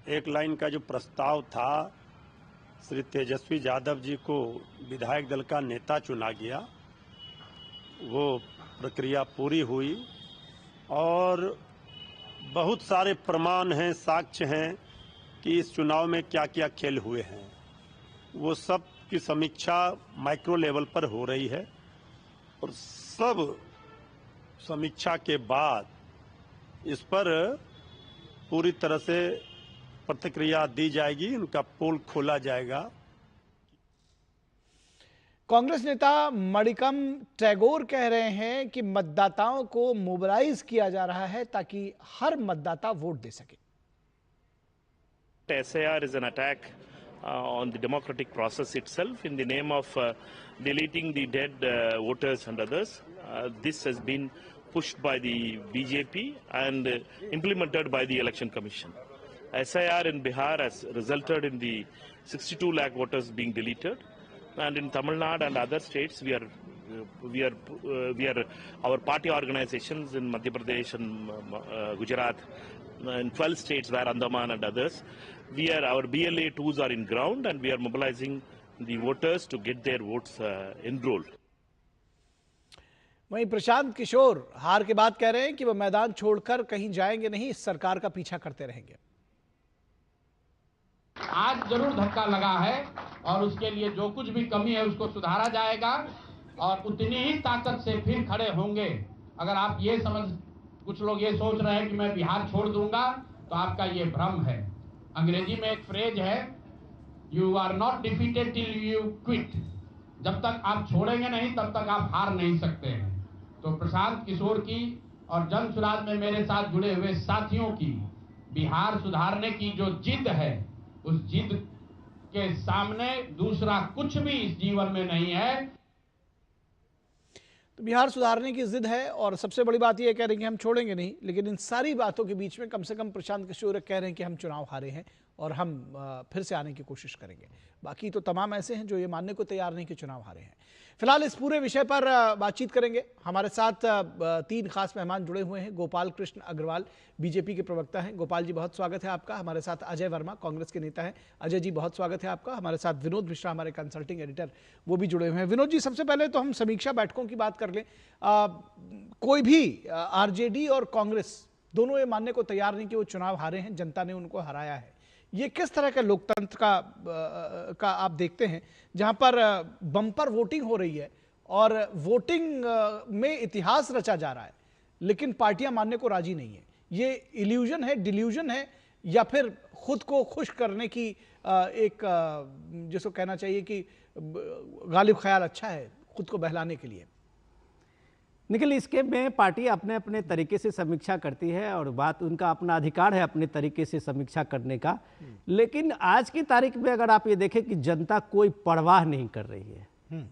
एक लाइन का जो प्रस्ताव था, श्री तेजस्वी यादव जी को विधायक दल का नेता चुना गया, वो प्रक्रिया पूरी हुई और बहुत सारे प्रमाण हैं, साक्ष्य हैं कि इस चुनाव में क्या क्या खेल हुए हैं। वो सब की समीक्षा माइक्रो लेवल पर हो रही है और सब समीक्षा के बाद इस पर पूरी तरह से प्रतिक्रिया दी जाएगी, उनका पोल खोला जाएगा। कांग्रेस नेता मणिकम टैगोर कह रहे हैं कि मतदाताओं को मोबिलाइज किया जा रहा है ताकि हर मतदाता वोट दे सके। SIR is an attack on the democratic process itself in the name of deleting the dead voters and others. This has been pushed by the BJP and implemented by the Election Commission. SIR in Bihar has resulted in the 62 lakh voters being deleted. And in Tamil Nadu and other states, we are our party organizations in Madhya Pradesh and Gujarat, in 12 states where Andaman and others, our BLA 2s are in ground and we are mobilizing the voters to get their votes enrolled. वहीं प्रशांत किशोर हार के बाद कह रहे हैं कि वो मैदान छोड़कर कहीं जाएंगे नहीं, इस सरकार का पीछा करते रहेंगे। आज जरूर धक्का लगा है और उसके लिए जो कुछ भी कमी है उसको सुधारा जाएगा। और उतनी ही ताकत से फिर खड़े होंगे। अगर आप ये कुछ लोग ये सोच रहे हैं कि मैं बिहार छोड़ दूंगा, तो आपका ये भ्रम है। अंग्रेजी में एक फ्रेज है, you are not defeated till you quit. जब तक आप छोड़ेंगे नहीं तब तक आप हार नहीं सकते हैं। तो प्रशांत किशोर की और जन सुराज में मेरे साथ जुड़े हुए साथियों की बिहार सुधारने की जो जिद है, उस जिद के सामने दूसरा कुछ भी इस जीवन में नहीं है। तो बिहार सुधारने की जिद है और सबसे बड़ी बात यह कह रहे हैं कि हम छोड़ेंगे नहीं, लेकिन इन सारी बातों के बीच में कम से कम प्रशांत किशोर कह रहे हैं कि हम चुनाव हारे हैं और हम फिर से आने की कोशिश करेंगे। बाकी तो तमाम ऐसे हैं जो ये मानने को तैयार नहीं कि चुनाव हारे हैं। फिलहाल इस पूरे विषय पर बातचीत करेंगे। हमारे साथ 3 खास मेहमान जुड़े हुए हैं। गोपाल कृष्ण अग्रवाल बीजेपी के प्रवक्ता हैं। गोपाल जी, बहुत स्वागत है आपका। हमारे साथ अजय वर्मा कांग्रेस के नेता हैं। अजय जी, बहुत स्वागत है आपका। हमारे साथ विनोद मिश्रा, हमारे कंसल्टिंग एडिटर, वो भी जुड़े हुए हैं। विनोद जी, सबसे पहले तो हम समीक्षा बैठकों की बात कर लें। कोई भी आरजेडी और कांग्रेस दोनों ये मानने को तैयार नहीं कि वो चुनाव हारे हैं, जनता ने उनको हराया है। ये किस तरह के लोकतंत्र का आप देखते हैं, जहां पर बम्पर वोटिंग हो रही है और वोटिंग में इतिहास रचा जा रहा है, लेकिन पार्टियां मानने को राजी नहीं है? ये इल्यूजन है, डिल्यूजन है, या फिर खुद को खुश करने की एक जिसको कहना चाहिए कि गालिब ख्याल अच्छा है खुद को बहलाने के लिए? निखिल, इसके में पार्टी अपने अपने तरीके से समीक्षा करती है और बात उनका अपना अधिकार है अपने तरीके से समीक्षा करने का। लेकिन आज की तारीख में अगर आप ये देखें कि जनता कोई परवाह नहीं कर रही है।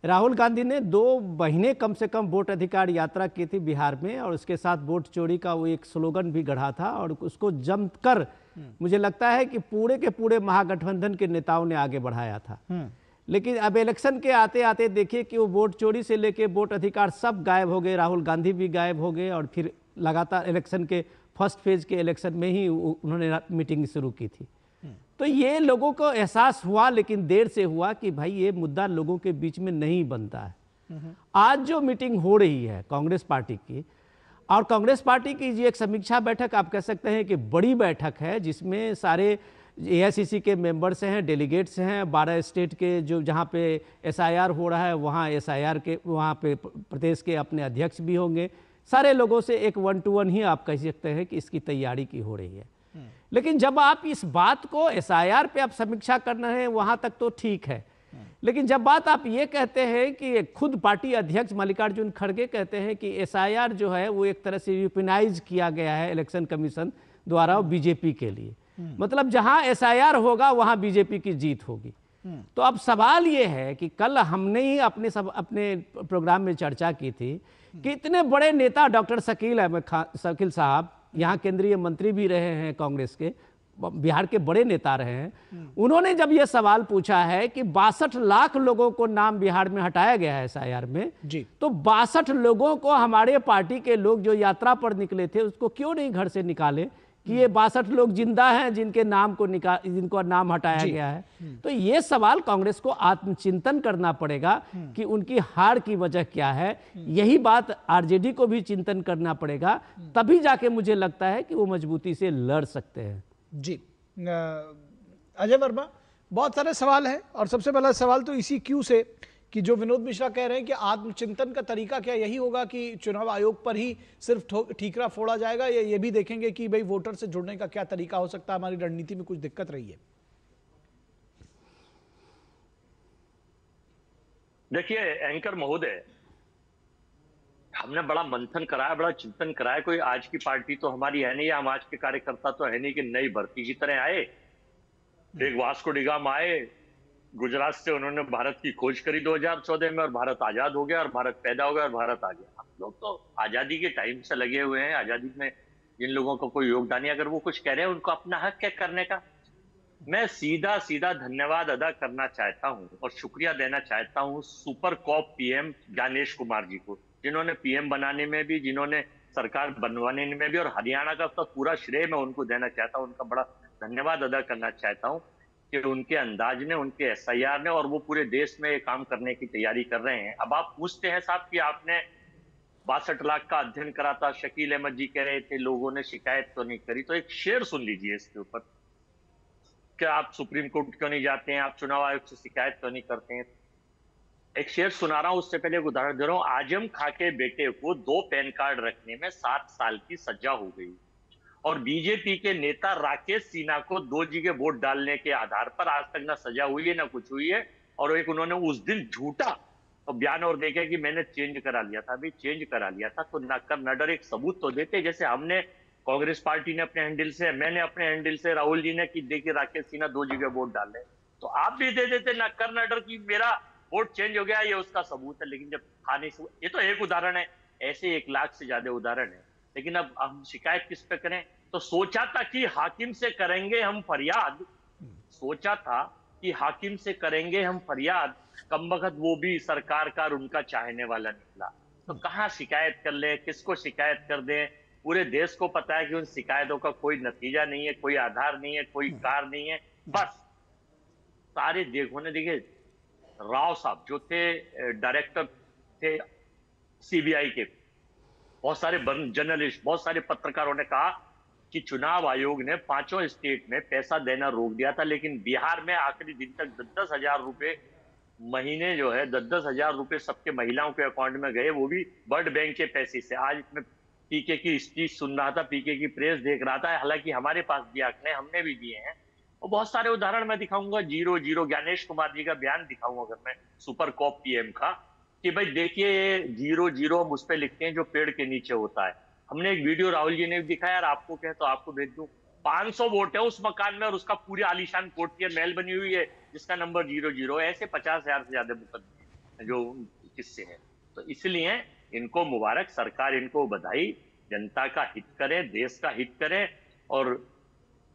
राहुल गांधी ने 2 महीने कम से कम वोट अधिकार यात्रा की थी बिहार में, और उसके साथ वोट चोरी का वो एक स्लोगन भी गढ़ा था और उसको जमकर मुझे लगता है कि पूरे के पूरे महागठबंधन के नेताओं ने आगे बढ़ाया था। लेकिन अब इलेक्शन के आते आते देखिए कि वो वोट चोरी से लेके वोट अधिकार सब गायब हो गए। राहुल गांधी भी गायब हो गए और फिर लगातार इलेक्शन के फर्स्ट फेज के इलेक्शन में ही उन्होंने मीटिंग शुरू की थी। तो ये लोगों को एहसास हुआ, लेकिन देर से हुआ, कि भाई ये मुद्दा लोगों के बीच में नहीं बनता है। आज जो मीटिंग हो रही है कांग्रेस पार्टी की, और कांग्रेस पार्टी की ये एक समीक्षा बैठक आप कह सकते हैं कि बड़ी बैठक है, जिसमें सारे एआईसीसी के मेंबर्स हैं, डेलीगेट्स हैं, 12 स्टेट के जो जहाँ पे एसआईआर हो रहा है वहाँ एसआईआर के वहाँ पे प्रदेश के अपने अध्यक्ष भी होंगे। सारे लोगों से एक 1-to-1 ही आप कह सकते हैं कि इसकी तैयारी की हो रही है। लेकिन जब आप इस बात को एसआईआर पे आप समीक्षा करना है वहाँ तक तो ठीक है, लेकिन जब बात आप ये कहते हैं कि खुद पार्टी अध्यक्ष मल्लिकार्जुन खड़गे कहते हैं कि एसआईआर जो है वो एक तरह से यूपिनाइज किया गया है इलेक्शन कमीशन द्वारा बीजेपी के लिए, मतलब जहां एसआईआर होगा वहां बीजेपी की जीत होगी। तो अब सवाल ये है कि कल हमने ही अपने प्रोग्राम में चर्चा की थी कि इतने बड़े नेता डॉक्टर शकील साहब, यहाँ केंद्रीय मंत्री भी रहे हैं कांग्रेस के, बिहार के बड़े नेता रहे हैं, उन्होंने जब ये सवाल पूछा है कि 62 लाख लोगों को नाम बिहार में हटाया गया है एसआईआर में जी, तो 62 लोगों को हमारे पार्टी के लोग जो यात्रा पर निकले थे उसको क्यों नहीं घर से निकाले कि ये 62 लोग जिंदा हैं जिनके नाम को जिनको नाम हटाया गया है। तो ये सवाल कांग्रेस को आत्मचिंतन करना पड़ेगा कि उनकी हार की वजह क्या है। यही बात आरजेडी को भी चिंतन करना पड़ेगा, तभी जाके मुझे लगता है कि वो मजबूती से लड़ सकते हैं। जी अजय वर्मा, बहुत सारे सवाल हैं और सबसे पहला सवाल तो इसी क्यू से कि जो विनोद मिश्रा कह रहे हैं कि आत्मचिंतन का तरीका क्या यही होगा कि चुनाव आयोग पर ही सिर्फ ठीकरा फोड़ा जाएगा, या ये भी देखेंगे कि भाई वोटर से जुड़ने का क्या तरीका हो सकता है, हमारी रणनीति में कुछ दिक्कत रही है? देखिए एंकर महोदय, हमने बड़ा मंथन कराया, बड़ा चिंतन कराया। कोई आज की पार्टी तो हमारी है नहीं, हम आज के कार्यकर्ता तो है नहीं कि नई भर्ती की तरह आए। एक वास्को डी गामा आए गुजरात से, उन्होंने भारत की खोज करी 2014 में और भारत आजाद हो गया और भारत पैदा हो गया और भारत आ गया। हम लोग तो आजादी के टाइम से लगे हुए हैं। आजादी में जिन लोगों का कोई योगदान नहीं, अगर वो कुछ कह रहे हैं उनको अपना हक है करने का। मैं सीधा सीधा धन्यवाद अदा करना चाहता हूं और शुक्रिया देना चाहता हूं super cop PM Gyanesh Kumar ji को, जिन्होंने पीएम बनाने में भी, जिन्होंने सरकार बनवाने में भी, और हरियाणा का तो पूरा श्रेय मैं उनको देना चाहता हूं। उनका बड़ा धन्यवाद अदा करना चाहता हूं कि उनके अंदाज ने, उनके एसआईआर ने, और वो पूरे देश में काम करने की तैयारी कर रहे हैं। अब आप पूछते हैं साहब कि आपने 62 लाख का अध्ययन करा था, शकील अहमद जी कह रहे थे लोगों ने शिकायत तो नहीं करी, तो एक शेर सुन लीजिए इसके ऊपर। क्या आप सुप्रीम कोर्ट क्यों नहीं जाते हैं, आप चुनाव आयोग से शिकायत क्यों नहीं करते हैं? एक शेर सुना रहा हूं, उससे पहले एक उदाहरण दे रहा हूं। आजम खां के बेटे को 2 पैन कार्ड रखने में 7 साल की सजा हो गई और बीजेपी के नेता राकेश सिन्हा को 2 जगह वोट डालने के आधार पर आज तक ना सजा हुई है ना कुछ हुई है। और एक उन्होंने उस दिन झूठा और बयान और देखे कि मैंने चेंज करा लिया था। अभी चेंज करा लिया था तो न कर न डर एक सबूत तो देते, जैसे हमने कांग्रेस पार्टी ने अपने हैंडल से, मैंने अपने हैंडल से, राहुल जी ने कि देखिए राकेश सिन्हा 2 जगह वोट डाले, तो आप भी दे देते न कर न डर कि मेरा वोट चेंज हो गया, ये उसका सबूत है। लेकिन जब थाने से, ये तो एक उदाहरण है, ऐसे 1 लाख से ज्यादा उदाहरण है। लेकिन अब हम शिकायत किस पे करें? तो सोचा था कि हाकिम से करेंगे हम फरियाद, सोचा था कि हाकिम से करेंगे हम फरियाद, कमबख्त वो भी सरकार का और उनका चाहने वाला निकला। तो कहां शिकायत कर ले, किसको शिकायत कर दें? पूरे देश को पता है कि उन शिकायतों का कोई नतीजा नहीं है, कोई आधार नहीं है, कोई कार नहीं है। बस सारे देखो ने, देखिए राव साहब जो थे डायरेक्टर थे सीबीआई के, बहुत सारे जर्नलिस्ट, बहुत सारे पत्रकारों ने कहा कि चुनाव आयोग ने 5 स्टेट में पैसा देना रोक दिया था, लेकिन बिहार में आखिरी दिन तक 10-10 हजार रुपए महीने जो है 10-10 हजार रुपए सबके महिलाओं के अकाउंट में गए, वो भी वर्ल्ड बैंक के पैसे से। आज मैं पीके की स्पीच सुन रहा था, पीके की प्रेस देख रहा था, हालांकि हमारे पास भी आंकड़े हमने भी दिए हैं और बहुत सारे उदाहरण मैं दिखाऊंगा। 0-0 ज्ञानेश कुमार जी का बयान दिखाऊंगा अगर मैं, सुपर कॉप पीएम का, कि भाई देखिए 0-0 हम उस पर लिखते हैं जो पेड़ के नीचे होता है। हमने एक वीडियो राहुल जी ने दिखाया, यार आपको कहे तो आपको भेज दूं। 500 वोट है उस मकान में और उसका पूरी आलीशान कोर्ट महल बनी हुई है जिसका नंबर 0-0 है। ऐसे 50,000 से ज्यादा मुकदमे जो किस्से हैं। तो इसलिए इनको मुबारक, सरकार इनको बधाई, जनता का हित करे, देश का हित करे और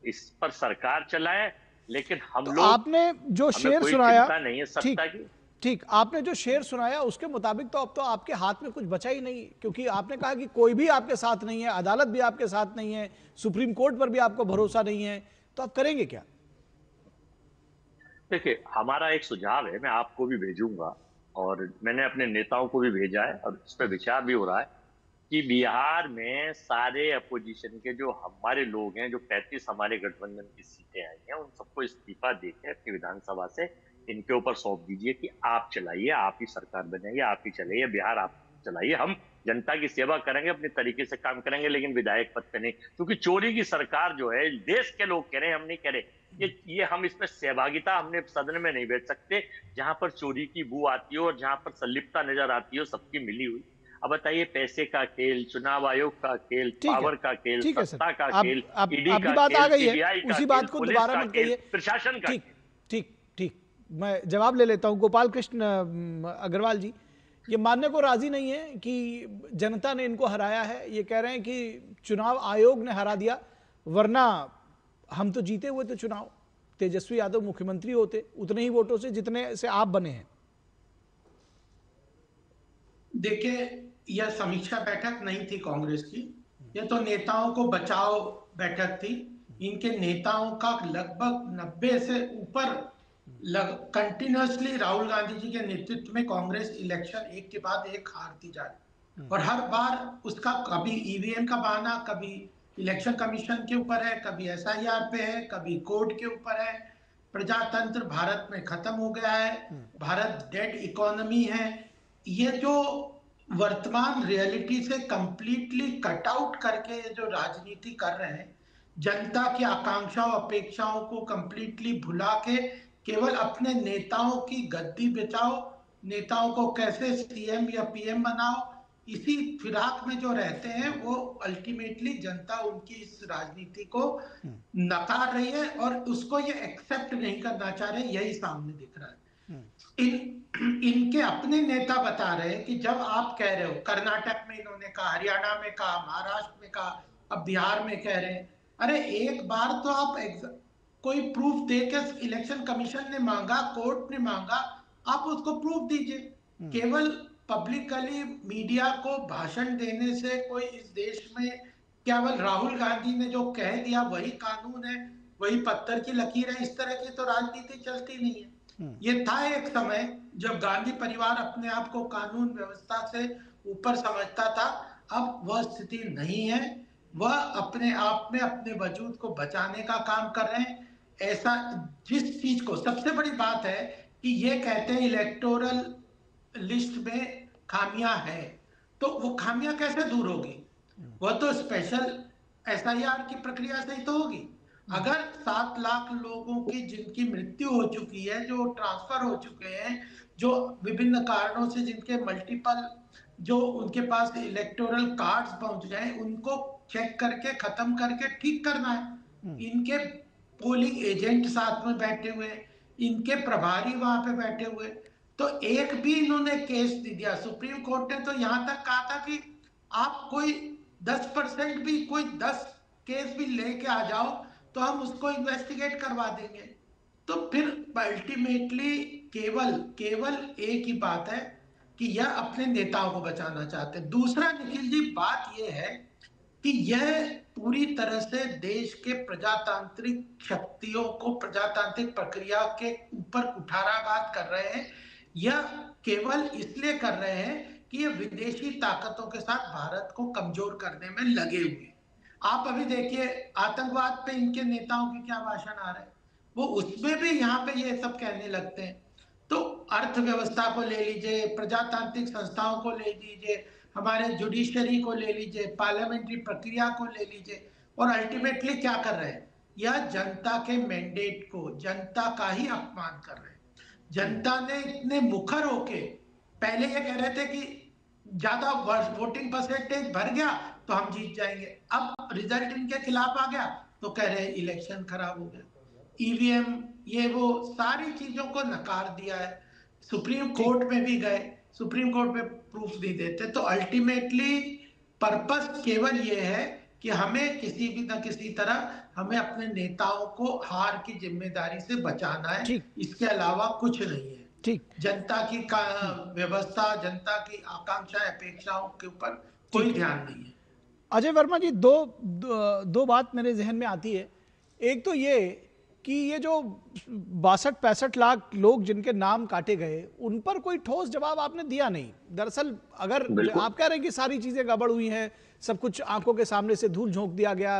इस पर सरकार चलाए। लेकिन हम लोग, आपने जो शेर सुनाया, नहीं है सत्ता की, ठीक, आपने जो शेर सुनाया उसके मुताबिक तो अब तो आपके हाथ में कुछ बचा ही नहीं, क्योंकि आपने कहा कि कोई भी आपके साथ नहीं है, अदालत भी आपके साथ नहीं है, सुप्रीम कोर्ट पर भी आपको भरोसा नहीं है, तो आप करेंगे क्या? देखिए हमारा एक सुझाव है, मैं आपको भी भेजूंगा और मैंने अपने नेताओं को भी भेजा है और इस पर विचार भी हो रहा है कि बिहार में सारे अपोजिशन के जो हमारे लोग हैं, जो 35 हमारे गठबंधन की सीटें आई हैं, उन सबको इस्तीफा देकर अपनी विधानसभा से इनके ऊपर सौंप दीजिए कि आप चलाइए, आप ही सरकार बनेंगे, आप ही चलाइए, बिहार आप चलाइए, हम जनता की सेवा करेंगे, अपने तरीके से काम करेंगे, लेकिन विधायक पद पे नहीं। क्योंकि चोरी की सरकार जो है, देश के लोग कह रहे हैं, हम नहीं कह रहे, ये हम इसमें सहभागिता हमने सदन में नहीं बैठ सकते। जहां पर चोरी की बू आती हो और जहां पर संलिप्तता नजर आती हो सबकी मिली हुई। अब बताइए, पैसे का खेल, चुनाव आयोग का खेल, पावर का खेल, सत्ता का खेल, ईडी का बात आ गई है, सीबीआई का उसी बात को दोबारा मत कहिए, प्रशासन का। ठीक, मैं जवाब ले लेता हूं। गोपाल कृष्ण अग्रवाल जी, ये मानने को राजी नहीं है कि जनता ने इनको हराया है। ये कह रहे हैं कि चुनाव आयोग ने हरा दिया, वरना हम तो जीते हुए थे चुनाव, तेजस्वी यादव मुख्यमंत्री होते उतने ही वोटों से जितने से आप बने हैं। देखिए, यह समीक्षा बैठक नहीं थी कांग्रेस की, यह तो नेताओं को बचाओ बैठक थी। इनके नेताओं का लगभग 90 से ऊपर कंटिन्यूअसली राहुल गांधी जी के नेतृत्व में कांग्रेस इलेक्शन एक के बाद एक हारती जा रही, और हर बार उसका कभी ईवीएम का बहाना, कभी इलेक्शन कमीशन के ऊपर है, कभी एसआईआर पे है, कभी कोर्ट के ऊपर है। प्रजातंत्र भारत में खत्म हो गया है, भारत डेड इकोनॉमी है। ये जो वर्तमान रियलिटी से कंप्लीटली कट आउट करके जो राजनीति कर रहे हैं, जनता की आकांक्षाओं अपेक्षाओं को कंप्लीटली भुला के केवल अपने नेताओं की गद्दी बचाओ, नेताओं को कैसे सीएम या पीएम बनाओ, इसी फिराक में जो रहते हैं, वो अल्टीमेटली जनता उनकी इस राजनीति को नकार रही है और उसको ये एक्सेप्ट नहीं करना चाह रहे। यही सामने दिख रहा है। इनके अपने नेता बता रहे हैं कि जब आप कह रहे हो, कर्नाटक में इन्होंने कहा, हरियाणा में कहा, महाराष्ट्र में कहा, अब बिहार में कह रहे हैं, अरे एक बार तो आप कोई प्रूफ देकर, इलेक्शन कमीशन ने मांगा, कोर्ट ने मांगा, आप उसको प्रूफ दीजिए। केवल पब्लिकली मीडिया को भाषण देने से कोई इस देश में, केवल राहुल गांधी ने जो कह दिया वही कानून है, वही पत्थर की लकीर है, इस तरह की तो राजनीति चलती नहीं है। ये था एक समय जब गांधी परिवार अपने आप को कानून व्यवस्था से ऊपर समझता था, अब वह स्थिति नहीं है। वह अपने आप में अपने वजूद को बचाने का काम कर रहे हैं। ऐसा जिस चीज को, सबसे बड़ी बात है कि ये कहते हैं इलेक्टोरल लिस्ट में खामियां हैं, तो वो खामियां कैसे दूर होगी? वो तो स्पेशल एसआईआर की प्रक्रिया से ही तो होगी। अगर 7 लाख लोगों की जिनकी मृत्यु हो चुकी है, जो ट्रांसफर हो चुके हैं, जो विभिन्न कारणों से जिनके मल्टीपल जो उनके पास इलेक्टोरल कार्ड्स पहुंच गए, उनको चेक करके खत्म करके ठीक करना है। इनके पोलिंग एजेंट साथ में बैठे हुए, इनके प्रभारी वहां पे बैठे हुए, तो एक भी इन्होंने केस नहीं दिया। सुप्रीम कोर्ट ने तो यहां तक कहा था कि आप कोई 10% भी, कोई 10 केस भी लेके आ जाओ तो हम उसको इन्वेस्टिगेट करवा देंगे। तो फिर अल्टीमेटली केवल एक ही बात है कि यह अपने नेताओं को बचाना चाहते हैं। दूसरा निखिल जी, बात यह है कि यह पूरी तरह से देश के प्रजातांत्रिक शक्तियों को, प्रजातांत्रिक प्रक्रिया के ऊपर कुठाराघात कर रहे हैं। यह केवल इसलिए कर रहे हैं कि ये विदेशी ताकतों के साथ भारत को कमजोर करने में लगे हुए। आप अभी देखिए आतंकवाद पे इनके नेताओं के क्या भाषण आ रहे हैं, वो उसमें भी यहाँ पे ये सब कहने लगते हैं। तो अर्थव्यवस्था को ले लीजिए, प्रजातांत्रिक संस्थाओं को ले लीजिए, हमारे जुडिशरी को ले लीजिए, पार्लियामेंट्री प्रक्रिया को ले लीजिए, और अल्टीमेटली क्या कर रहे हैं? यह जनता के मैंडेट को, जनता का ही अपमान कर रहे हैं। जनता ने इतने मुखर होके पहले ये कह रहे थे कि ज्यादा वोटिंग परसेंटेज भर गया तो हम जीत जाएंगे, अब रिजल्ट इनके खिलाफ आ गया तो कह रहे हैं इलेक्शन खराब हो गया। ईवीएम ये वो सारी चीजों को नकार दिया है। सुप्रीम कोर्ट में भी गए, सुप्रीम कोर्ट में प्रूफ नहीं देते। तो अल्टीमेटली पर्पस केवल ये है कि हमें किसी भी न किसी तरह हमें अपने नेताओं को हार की जिम्मेदारी से बचाना है, इसके अलावा कुछ नहीं है। ठीक, जनता की व्यवस्था, जनता की आकांक्षाएं, अपेक्षाओं के ऊपर कोई ध्यान नहीं है। अजय वर्मा जी, दो बात मेरे जहन में आती है। एक तो ये कि ये जो 62-65 लाख लोग जिनके नाम काटे गए, उन पर कोई ठोस जवाब आपने दिया नहीं। दरअसल अगर आप कह रहे हैं कि सारी चीजें गड़बड़ हुई हैं, सब कुछ आंखों के सामने से धूल झोंक दिया गया,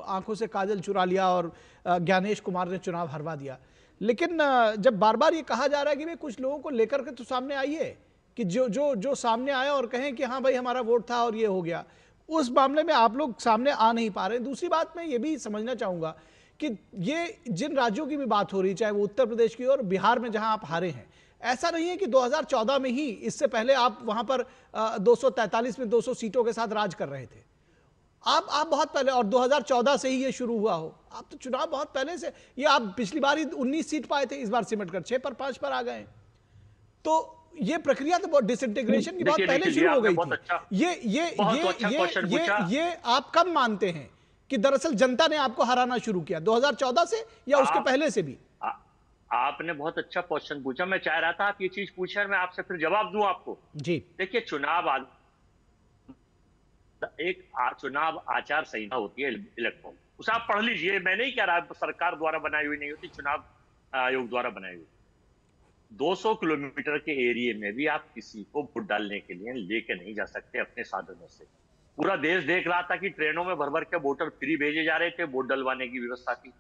आंखों से काजल चुरा लिया और ज्ञानेश कुमार ने चुनाव हरवा दिया, लेकिन जब बार बार ये कहा जा रहा है कि भाई कुछ लोगों को लेकर के तो सामने आइए कि जो सामने आया और कहें कि हाँ भाई हमारा वोट था और ये हो गया, उस मामले में आप लोग सामने आ नहीं पा रहे हैं। दूसरी बात मैं ये भी समझना चाहूंगा कि ये जिन राज्यों की भी बात हो रही, चाहे वो उत्तर प्रदेश की और बिहार में जहां आप हारे हैं, ऐसा नहीं है कि 2014 में ही, इससे पहले आप वहां पर 243 में 200 सीटों के साथ राज कर रहे थे। आप बहुत पहले, और 2014 से ही ये शुरू हुआ हो, आप तो चुनाव बहुत पहले से, ये आप पिछली बार ही 19 सीट पाए थे, इस बार सिमट कर 6 पर 5 पर आ गए। तो ये प्रक्रिया तो बहुत डिसइंटीग्रेशन की बहुत पहले शुरू हो गई थी। ये आप कब मानते हैं कि दरअसल जनता ने आपको हराना शुरू किया, 2014 से या उसके पहले से भी? आपने बहुत अच्छा क्वेश्चन पूछा। मैं चाह रहा था आप ये चीज पूछे और मैं आपसे फिर जवाब दूं आपको। जी देखिए, चुनाव आचार संहिता होती है इलेक्ट्रॉन, उसे आप पढ़ लीजिए। मैं नहीं कह रहा सरकार द्वारा बनाई हुई नहीं होती, चुनाव आयोग द्वारा बनाई हुई। 200 किलोमीटर के एरिया में भी आप किसी को वोट डालने के लिए लेके नहीं जा सकते अपने साधनों से। पूरा देश देख रहा था कि ट्रेनों में भर भर के वोटर फ्री भेजे जा रहे थे, वोट डलवाने की व्यवस्था थी।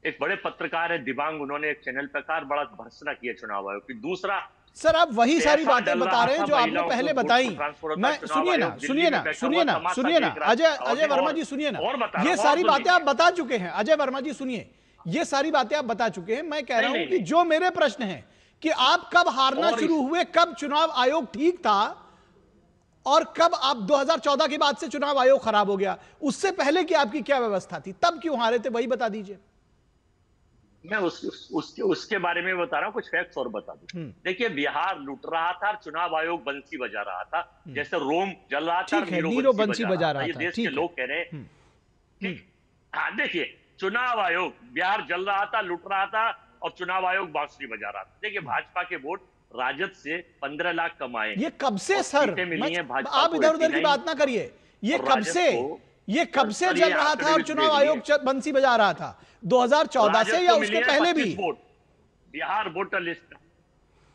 एक बड़े पत्रकार है दिबांग, उन्होंने एक चैनल पर कहा, बड़ा भर्त्सना किया चुनाव आयोग की। दूसरा, सर आप वही सारी बातें बता रहे हैं जो आपने पहले बताई। मैं सुनिए ना अजय वर्मा जी, सुनिए ना, ये सारी बातें आप बता चुके हैं। अजय वर्मा जी सुनिए, ये सारी बातें आप बता चुके हैं। मैं कह रहा हूं कि जो मेरे प्रश्न है कि आप कब हारना शुरू हुए, कब चुनाव आयोग ठीक था और कब आप 2014 के बाद से चुनाव आयोग खराब हो गया, उससे पहले की आपकी क्या व्यवस्था थी, तब क्यों हारे थे, वही बता दीजिए। मैं उसके बारे में बता रहा हूं, कुछ फैक्ट्स और बता दूं। देखिए, बिहार लूट रहा था, चुनाव आयोग बंसी बजा रहा था, जैसे रोम जल रहा था, नीरो बंसी बजा रहा था। ये देश के लोग कह रहे हैं। ठीक, हाँ, देखिए, चुनाव आयोग बिहार जल रहा था, लूट रहा था, और चुनाव आयोग बांसुरी बजा रहा था। देखिए, भाजपा के वोट राजद से 15 लाख कमाए। ये कब से सर, आप इधर उधर की बात ना करिए, ये कब से जल रहा था और चुनाव आयोग बंसी बजा रहा था? 2014 से या उसके पहले भी? बिहार वोटर लिस्ट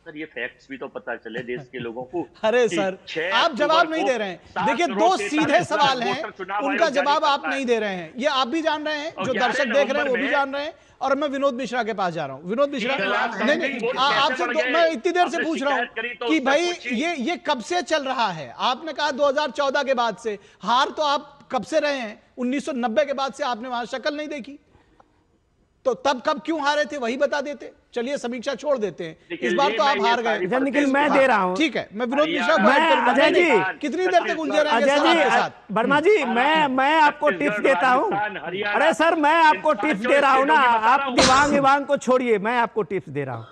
सर ये फैक्ट्स भी तो पता चले देश के लोगों को। अरे कि सर 6 आप जवाब अक्टूबर नहीं को दे रहे हैं। 7 देखिए करोड़ 2 43 सीधे लाख सवाल हैं, वोटर चुनाव उनका आयोग जवाब जारी आप करता नहीं है। दे रहे हैं। ये आप भी जान रहे हैं, और जो 11 दर्शक देख रहे हैं वो नवंबर भी में जान रहे हैं, और मैं विनोद मिश्रा के पास जा रहा हूं। विनोद मिश्रा, 3 लाख नहीं नहीं समथिंग वोट कैसे आपसे बढ़ तो गए? मैं इतनी देर से आपने पूछ रहा हूं शिकायत करी तो कि उसका भाई पूछिए। ये कब से चल रहा है? आपने कहा 2014 के बाद से, हार तो आप कब से रहे हैं? 1990 के बाद से आपने वहां शक्ल नहीं देखी, तो तब कब क्यों हारे थे वही बता देते। चलिए समीक्षा छोड़ देते हैं, इस बार तो आप हार गए। निखिल मैं दे रहा हूं, ठीक है, मैं विनोद मिश्रा को मैं ऐड करूंगा। अजय जी कितनी देर तक उलझे रहेंगे अजय सर आपके जी साथ? वर्मा जी मैं आपको टिप्स देता हूं। अरे सर मैं आपको टिप्स दे रहा हूं ना, आप दिवांग को छोड़िए, मैं आपको टिप्स दे रहा हूं।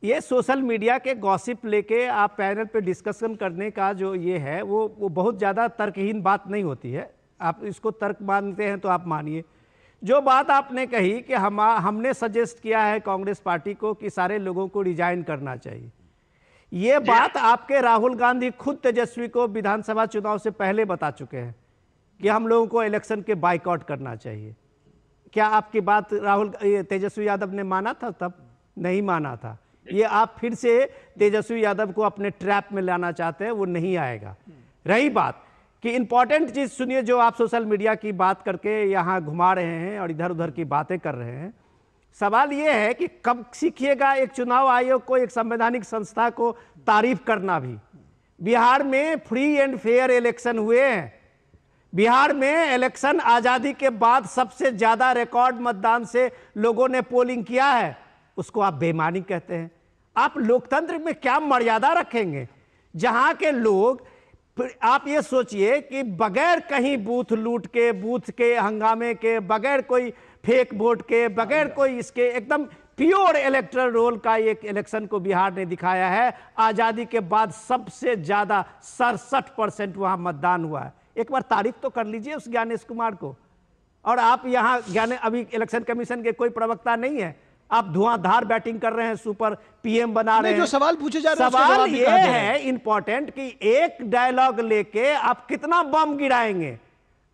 ये सोशल मीडिया के गॉसिप लेके आप पैनल पे डिस्कशन करने का जो ये है वो बहुत ज़्यादा तर्कहीन बात नहीं होती है। आप इसको तर्क मानते हैं तो आप मानिए। जो बात आपने कही कि हमने सजेस्ट किया है कांग्रेस पार्टी को कि सारे लोगों को रिजाइन करना चाहिए, ये बात आपके राहुल गांधी खुद तेजस्वी को विधानसभा चुनाव से पहले बता चुके हैं कि हम लोगों को इलेक्शन के बाइकआउट करना चाहिए। क्या आपकी बात तेजस्वी यादव ने माना था? तब नहीं माना था। ये आप फिर से तेजस्वी यादव को अपने ट्रैप में लाना चाहते हैं, वो नहीं आएगा। रही बात कि इंपॉर्टेंट चीज सुनिए, जो आप सोशल मीडिया की बात करके यहाँ घुमा रहे हैं और इधर उधर की बातें कर रहे हैं, सवाल ये है कि कब सीखिएगा एक चुनाव आयोग को, एक संवैधानिक संस्था को तारीफ करना भी। बिहार में फ्री एंड फेयर इलेक्शन हुए हैं। बिहार में इलेक्शन आजादी के बाद सबसे ज्यादा रिकॉर्ड मतदान से लोगों ने पोलिंग किया है, उसको आप बेईमानी कहते हैं। आप लोकतंत्र में क्या मर्यादा रखेंगे जहां के लोग, आप ये सोचिए कि बगैर कहीं बूथ लूट के, बूथ के हंगामे के, बगैर कोई फेक वोट के, बगैर कोई इसके एकदम प्योर इलेक्टोरल रोल का एक इलेक्शन को बिहार ने दिखाया है। आजादी के बाद सबसे ज्यादा 67% वहां मतदान हुआ है। एक बार तारीफ तो कर लीजिए उस ज्ञानेश कुमार को। और आप यहाँ अभी इलेक्शन कमीशन के कोई प्रवक्ता नहीं है, आप धुआंधार बैटिंग कर रहे हैं, सुपर पीएम बना रहे हैं। जो सवाल पूछे जा रहे हैं, सवाल ये है इंपॉर्टेंट कि एक डायलॉग लेके आप कितना बम गिराएंगे।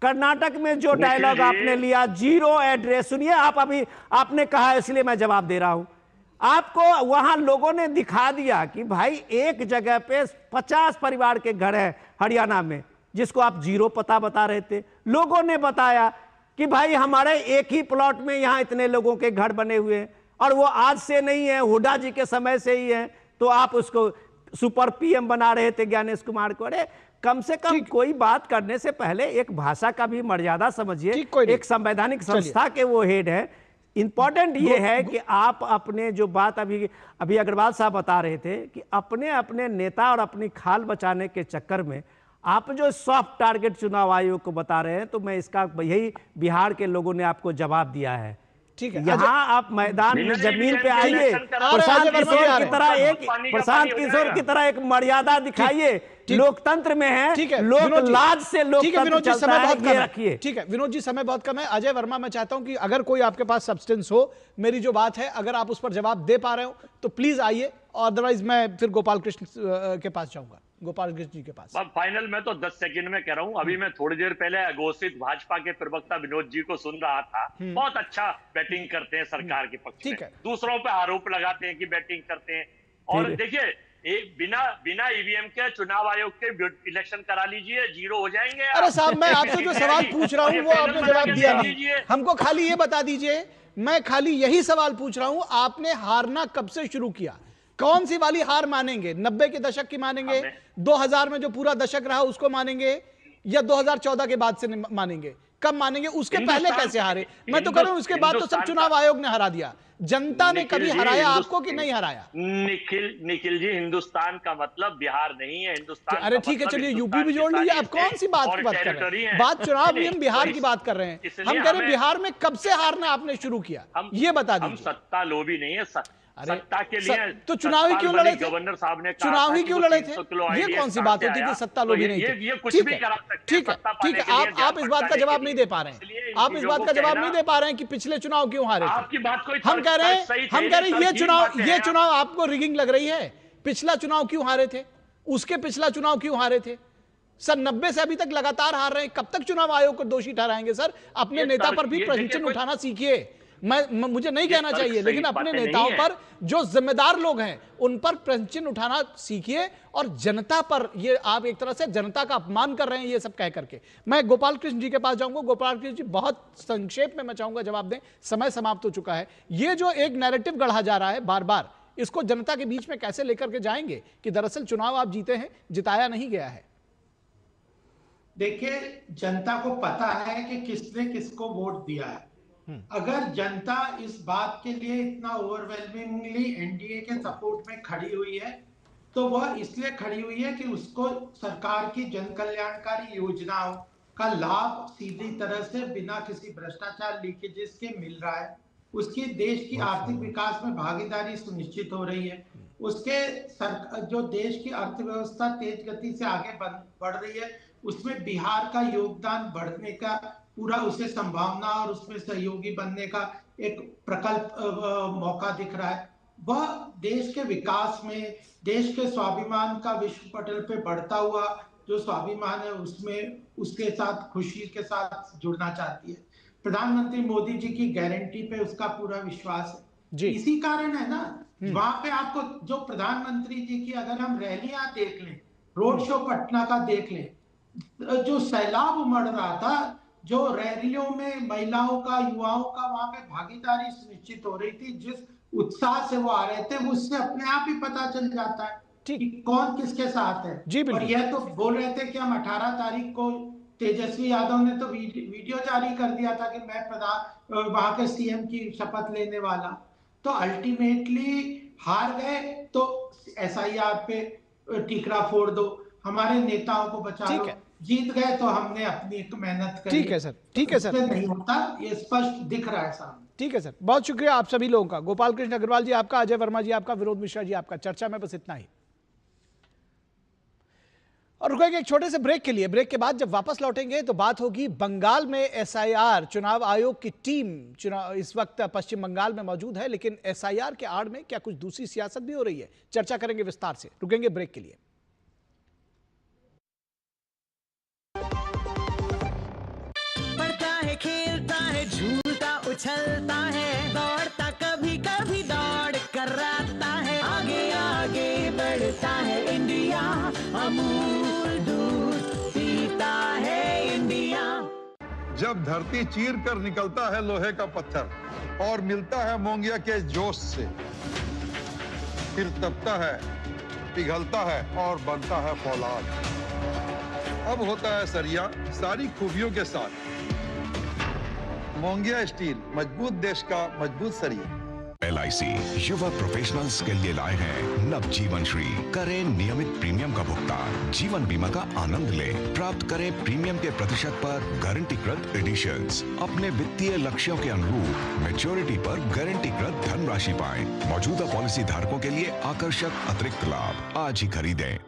कर्नाटक में जो डायलॉग आपने लिया, जीरो एड्रेस, सुनिए आप, अभी आपने कहा इसलिए मैं जवाब दे रहा हूं। आपको वहां लोगों ने दिखा दिया कि भाई एक जगह पे 50 परिवार के घर है हरियाणा में, जिसको आप जीरो पता बता रहे थे। लोगों ने बताया कि भाई हमारे एक ही प्लॉट में यहां इतने लोगों के घर बने हुए हैं, और वो आज से नहीं है, हुड्डा जी के समय से ही है। तो आप उसको सुपर पीएम बना रहे थे ज्ञानेश कुमार को। अरे कम से कम कोई बात करने से पहले एक भाषा का भी मर्यादा समझिए। एक संवैधानिक संस्था के वो हेड है। इंपॉर्टेंट ये है कि आप अपने जो बात अभी अग्रवाल साहब बता रहे थे कि अपने अपने नेता और अपनी खाल बचाने के चक्कर में आप जो सॉफ्ट टारगेट चुनाव आयोग को बता रहे हैं, तो मैं इसका यही बिहार के लोगों ने आपको जवाब दिया है। ठीक है, यहाँ आप मैदान में जमीन पे आइए, प्रशांत किशोर की तरह एक मर्यादा दिखाइए। लोकतंत्र में है, लोक लाज से लोकतंत्र चलता है, ये रखिए। ठीक है विनोद जी, समय बहुत कम है। अजय वर्मा, मैं चाहता हूं कि अगर कोई आपके पास सब्सटेंस हो, मेरी जो बात है अगर आप उस पर जवाब दे पा रहे हो तो प्लीज आइए, अदरवाइज मैं फिर गोपाल कृष्ण के पास जाऊंगा, गोपाल कृष्ण जी के पास। फाइनल में तो 10 सेकंड में कह रहा हूं। अभी मैं थोड़ी देर पहले अघोषित भाजपा के प्रवक्ता विनोद जी को सुन रहा था। बहुत अच्छा बैटिंग करते हैं सरकार के पक्ष में, दूसरों पे आरोप लगाते हैं कि बैटिंग करते हैं। और देखिए, एक बिना ईवीएम के चुनाव आयोग के इलेक्शन करा लीजिए, जीरो हो जाएंगे। अरे साहब, मैं आपसे जो सवाल पूछ रहा हूँ वो आपने जवाब दिया नहीं। हमको खाली ये बता दीजिए, मैं खाली यही सवाल पूछ रहा हूँ, आपने हारना कब से शुरू किया? कौन सी वाली हार मानेंगे? 90 के दशक की मानेंगे, 2000 में जो पूरा दशक रहा उसको मानेंगे, या 2014 के बाद से मानेंगे? कब मानेंगे? उसके पहले कैसे हारे? मैं तो कह रहा हूं उसके बाद तो सब चुनाव आयोग ने हरा दिया। जनता ने कभी हराया आपको कि नहीं हराया? निखिल जी, हिंदुस्तान का मतलब बिहार नहीं है। हिंदुस्तान, अरे ठीक है, चलिए यूपी भी जोड़ लीजिए। आप कौन सी बात की बात कर रहे हैं? बात चुनाव नियम बिहार की बात कर रहे हैं। हम कह रहे हैं बिहार में कब से हारना आपने शुरू किया, ये बता दीजिए। हम सत्ता लोभी नहीं है, सत्ता के लिए तो चुनाव ही क्यों लड़े थे? गवर्नर साहब ने चुनाव ही क्यों लड़े थे? ये कौन सी बात होती थी सत्ता लोभी नहीं थे? ठीक है, आप इस बात का जवाब नहीं दे पा रहे हैं। आप इस बात का जवाब नहीं दे पा रहे हैं कि पिछले चुनाव क्यों हारे थे। आपकी बात कोई हम कह रहे हैं ये चुनाव आपको रिगिंग लग रही है। पिछला चुनाव क्यों हारे थे? उसके पिछला चुनाव क्यों हारे थे? सर 90 से अभी तक लगातार हार रहे हैं। कब तक चुनाव आयोग को दोषी ठहराएंगे? सर अपने नेता पर भी प्रश्न उठाना सीखिए। मुझे नहीं कहना चाहिए, लेकिन अपने नेताओं पर जो जिम्मेदार लोग हैं उन पर प्रश्न चिन्ह उठाना सीखिए, और जनता पर ये आप एक तरह से जनता का अपमान कर रहे हैं ये सब कह करके। मैं गोपाल कृष्ण जी के पास जाऊंगा। गोपाल कृष्ण जी, बहुत संक्षेप में मैं चाहूंगा जवाब दें, समय समाप्त हो चुका है। ये जो एक नैरेटिव गढ़ा जा रहा है बार बार, इसको जनता के बीच में कैसे लेकर के जाएंगे कि दरअसल चुनाव आप जीते हैं, जिताया नहीं गया है? देखिए, जनता को पता है कि किसने किसको वोट दिया है। अगर जनता इस बात के लिए इतना ओवरवेलमिंगली एनडीए के सपोर्ट में खड़ी हुई है, तो वह इसलिए खड़ी हुई है कि उसको सरकार की जन कल्याणकारी योजनाओं का लाभ सीधी तरह से बिना किसी भ्रष्टाचार लीकेजेस के मिल रहा है, उसकी देश की आर्थिक विकास में भागीदारी सुनिश्चित हो रही है, उसके जो देश की अर्थव्यवस्था तेज गति से आगे बढ़ रही है, उसमें बिहार का योगदान बढ़ने का पूरा उसे संभावना और उसमें सहयोगी बनने का एक प्रकल्प मौका दिख रहा है। वह देश के विकास में, देश के स्वाभिमान का विश्व पटल पे बढ़ता हुआ जो स्वाभिमान है उसमें उसके साथ खुशी के साथ जुड़ना चाहती है। प्रधानमंत्री मोदी जी की गारंटी पे उसका पूरा विश्वास है। इसी कारण है ना, वहां पे आपको जो प्रधानमंत्री जी की अगर हम रैलियां देख लें, रोड शो पटना का देख लें, जो सैलाब उमड़ रहा था, जो रैलियों में महिलाओं का, युवाओं का वहां पे भागीदारी सुनिश्चित हो रही थी, जिस उत्साह से वो आ रहे थे, उससे अपने आप ही पता चल जाता है कि कौन किसके साथ है। और यह तो बोल रहे थे कि हम 18 तारीख को, तेजस्वी यादव ने तो वीडियो जारी कर दिया था कि मैं वहां के सीएम की शपथ लेने वाला। तो अल्टीमेटली हार गए तो एसआईआर पे टीकरा फोड़ दो, हमारे नेताओं को बचा लो। जीत गए तो हमने अपनी एक मेहनत करी। ठीक है सर, ठीक है सर। नहीं होता, ये स्पष्ट दिख रहा है सामने। ठीक है सर, बहुत शुक्रिया आप सभी लोगों का। गोपाल कृष्ण अग्रवाल जी आपका, अजय वर्मा जी आपका, विनोद मिश्रा जी आपका। चर्चा में बस इतना ही, और रुकेंगे एक छोटे से ब्रेक के लिए। ब्रेक के बाद जब वापस लौटेंगे तो बात होगी बंगाल में एसआईआर। चुनाव आयोग की टीम इस वक्त पश्चिम बंगाल में मौजूद है, लेकिन एसआईआर के आड़ में क्या कुछ दूसरी सियासत भी हो रही है? चर्चा करेंगे विस्तार से। रुकेंगे ब्रेक के लिए। खेलता है, झूलता उछलता है, दौड़ता कभी कभी दौड़ कराता है, आगे आगे बढ़ता है इंडिया, अमूल दूध पीता है इंडिया। जब धरती चीर कर निकलता है लोहे का पत्थर और मिलता है मोंगिया के जोश से, फिर तपता है, पिघलता है और बनता है फौलाद। अब होता है सरिया सारी खूबियों के साथ। मोंगिया स्टील, मजबूत देश का मजबूत सरिया। LIC युवा प्रोफेशनल्स के लिए लाए हैं नवजीवन श्री। करें नियमित प्रीमियम का भुगतान, जीवन बीमा का आनंद लें, प्राप्त करें प्रीमियम के प्रतिशत पर गारंटीकृत एडिशंस, अपने वित्तीय लक्ष्यों के अनुरूप मैच्योरिटी पर गारंटीकृत धनराशि पाएं। मौजूदा पॉलिसी धारकों के लिए आकर्षक अतिरिक्त लाभ। आज ही खरीदें।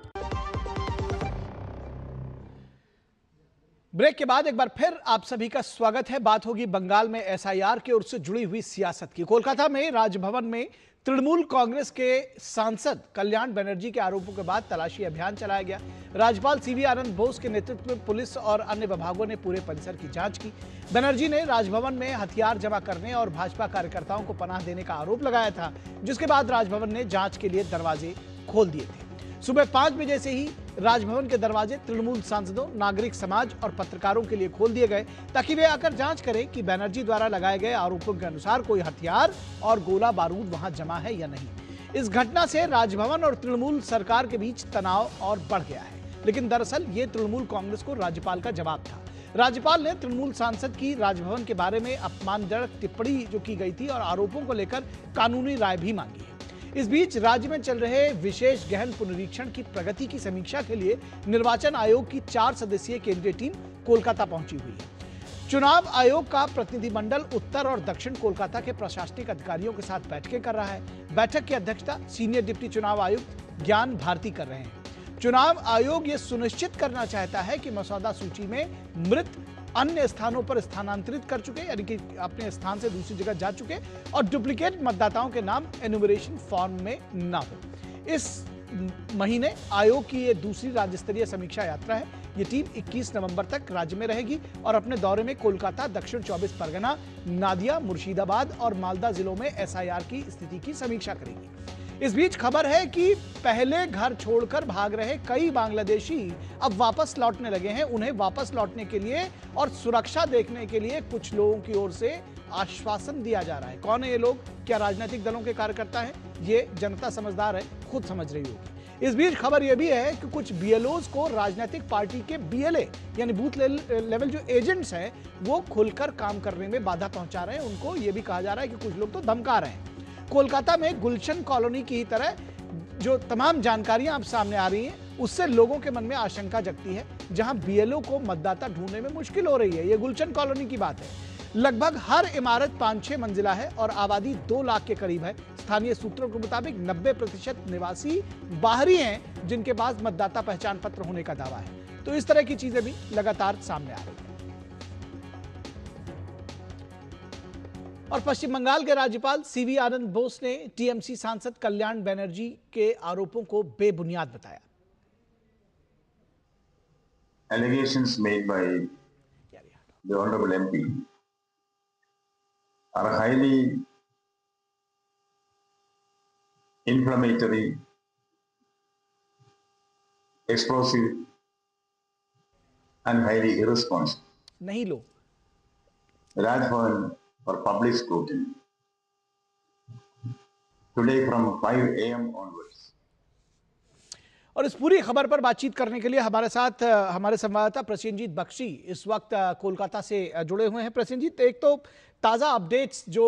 ब्रेक के बाद एक बार फिर आप सभी का स्वागत है। बात होगी बंगाल में एसआईआर के ओर से जुड़ी हुई सियासत की। कोलकाता में राजभवन में तृणमूल कांग्रेस के सांसद कल्याण बनर्जी के आरोपों के बाद तलाशी अभियान चलाया गया। राज्यपाल सीवी आनंद बोस के नेतृत्व में पुलिस और अन्य विभागों ने पूरे परिसर की जांच की। बनर्जी ने राजभवन में हथियार जमा करने और भाजपा कार्यकर्ताओं को पनाह देने का आरोप लगाया था, जिसके बाद राजभवन ने जांच के लिए दरवाजे खोल दिए थे। सुबह 5 बजे से ही राजभवन के दरवाजे तृणमूल सांसदों, नागरिक समाज और पत्रकारों के लिए खोल दिए गए, ताकि वे आकर जांच करें कि बनर्जी द्वारा लगाए गए आरोपों के अनुसार कोई हथियार और गोला बारूद वहां जमा है या नहीं। इस घटना से राजभवन और तृणमूल सरकार के बीच तनाव और बढ़ गया है, लेकिन दरअसल ये तृणमूल कांग्रेस को राज्यपाल का जवाब था। राज्यपाल ने तृणमूल सांसद की राजभवन के बारे में अपमानजनक टिप्पणी जो की गई थी और आरोपों को लेकर कानूनी राय भी मांगी है। इस बीच राज्य में चल रहे विशेष गहन पुनरीक्षण की प्रगति की समीक्षा के लिए निर्वाचन आयोग की 4 सदस्यीय केंद्रीय टीम कोलकाता पहुंची हुई है। चुनाव आयोग का प्रतिनिधिमंडल उत्तर और दक्षिण कोलकाता के प्रशासनिक अधिकारियों के साथ बैठकें कर रहा है। बैठक की अध्यक्षता सीनियर डिप्टी चुनाव आयुक्त ज्ञान भारती कर रहे हैं। चुनाव आयोग ये सुनिश्चित करना चाहता है कि मसौदा सूची में मृत अन्य स्थानों पर स्थानांतरित कर चुके, यानी कि अपने स्थान से दूसरी जगह जा चुके, और डुप्लीकेट मतदाताओं के नाम एनुमरेशन फॉर्म में न हो। इस महीने आयोग की ये दूसरी राज्य स्तरीय समीक्षा यात्रा है। ये टीम 21 नवंबर तक राज्य में रहेगी और अपने दौरे में कोलकाता, दक्षिण 24 परगना, नादिया, मुर्शिदाबाद और मालदा जिलों में एसआईआर की स्थिति की समीक्षा करेगी। इस बीच खबर है कि पहले घर छोड़कर भाग रहे कई बांग्लादेशी अब वापस लौटने लगे हैं। उन्हें वापस लौटने के लिए और सुरक्षा देखने के लिए कुछ लोगों की ओर से आश्वासन दिया जा रहा है। कौन है ये लोग? क्या राजनीतिक दलों के कार्यकर्ता हैं? ये जनता समझदार है, खुद समझ रही होगी। इस बीच खबर यह भी है कि कुछ बीएलओज को राजनीतिक पार्टी के बीएलए यानी बूथ लेवल जो एजेंट्स हैं वो खुलकर काम करने में बाधा पहुंचा रहे हैं। उनको यह भी कहा जा रहा है कि कुछ लोग तो धमका रहे हैं। कोलकाता में गुलशन कॉलोनी की तरह जो तमाम जानकारियां अब सामने आ रही हैं उससे लोगों के मन में आशंका जगती है, जहां बीएलओ को मतदाता ढूंढने में मुश्किल हो रही है। यह गुलशन कॉलोनी की बात है। लगभग हर इमारत 5-6 मंजिला है और आबादी 2 लाख के करीब है। स्थानीय सूत्रों के मुताबिक 90% निवासी बाहरी हैं जिनके पास मतदाता पहचान पत्र होने का दावा है। तो इस तरह की चीजें भी लगातार सामने आ रही हैं। और पश्चिम बंगाल के राज्यपाल सीवी आनंद बोस ने टीएमसी सांसद कल्याण बनर्जी के आरोपों को बेबुनियाद बताया। Allegations made by the Honorable MP are highly inflammatory, explosive, and highly irresponsible. नहीं लो Rajbhavan for public scrutiny today from 5 AM onwards. और इस पूरी खबर पर बातचीत करने के लिए हमारे साथ हमारे संवाददाता प्रसेनजीत बख्शी इस वक्त कोलकाता से जुड़े हुए हैं। प्रसेनजीत, एक तो ताज़ा अपडेट्स जो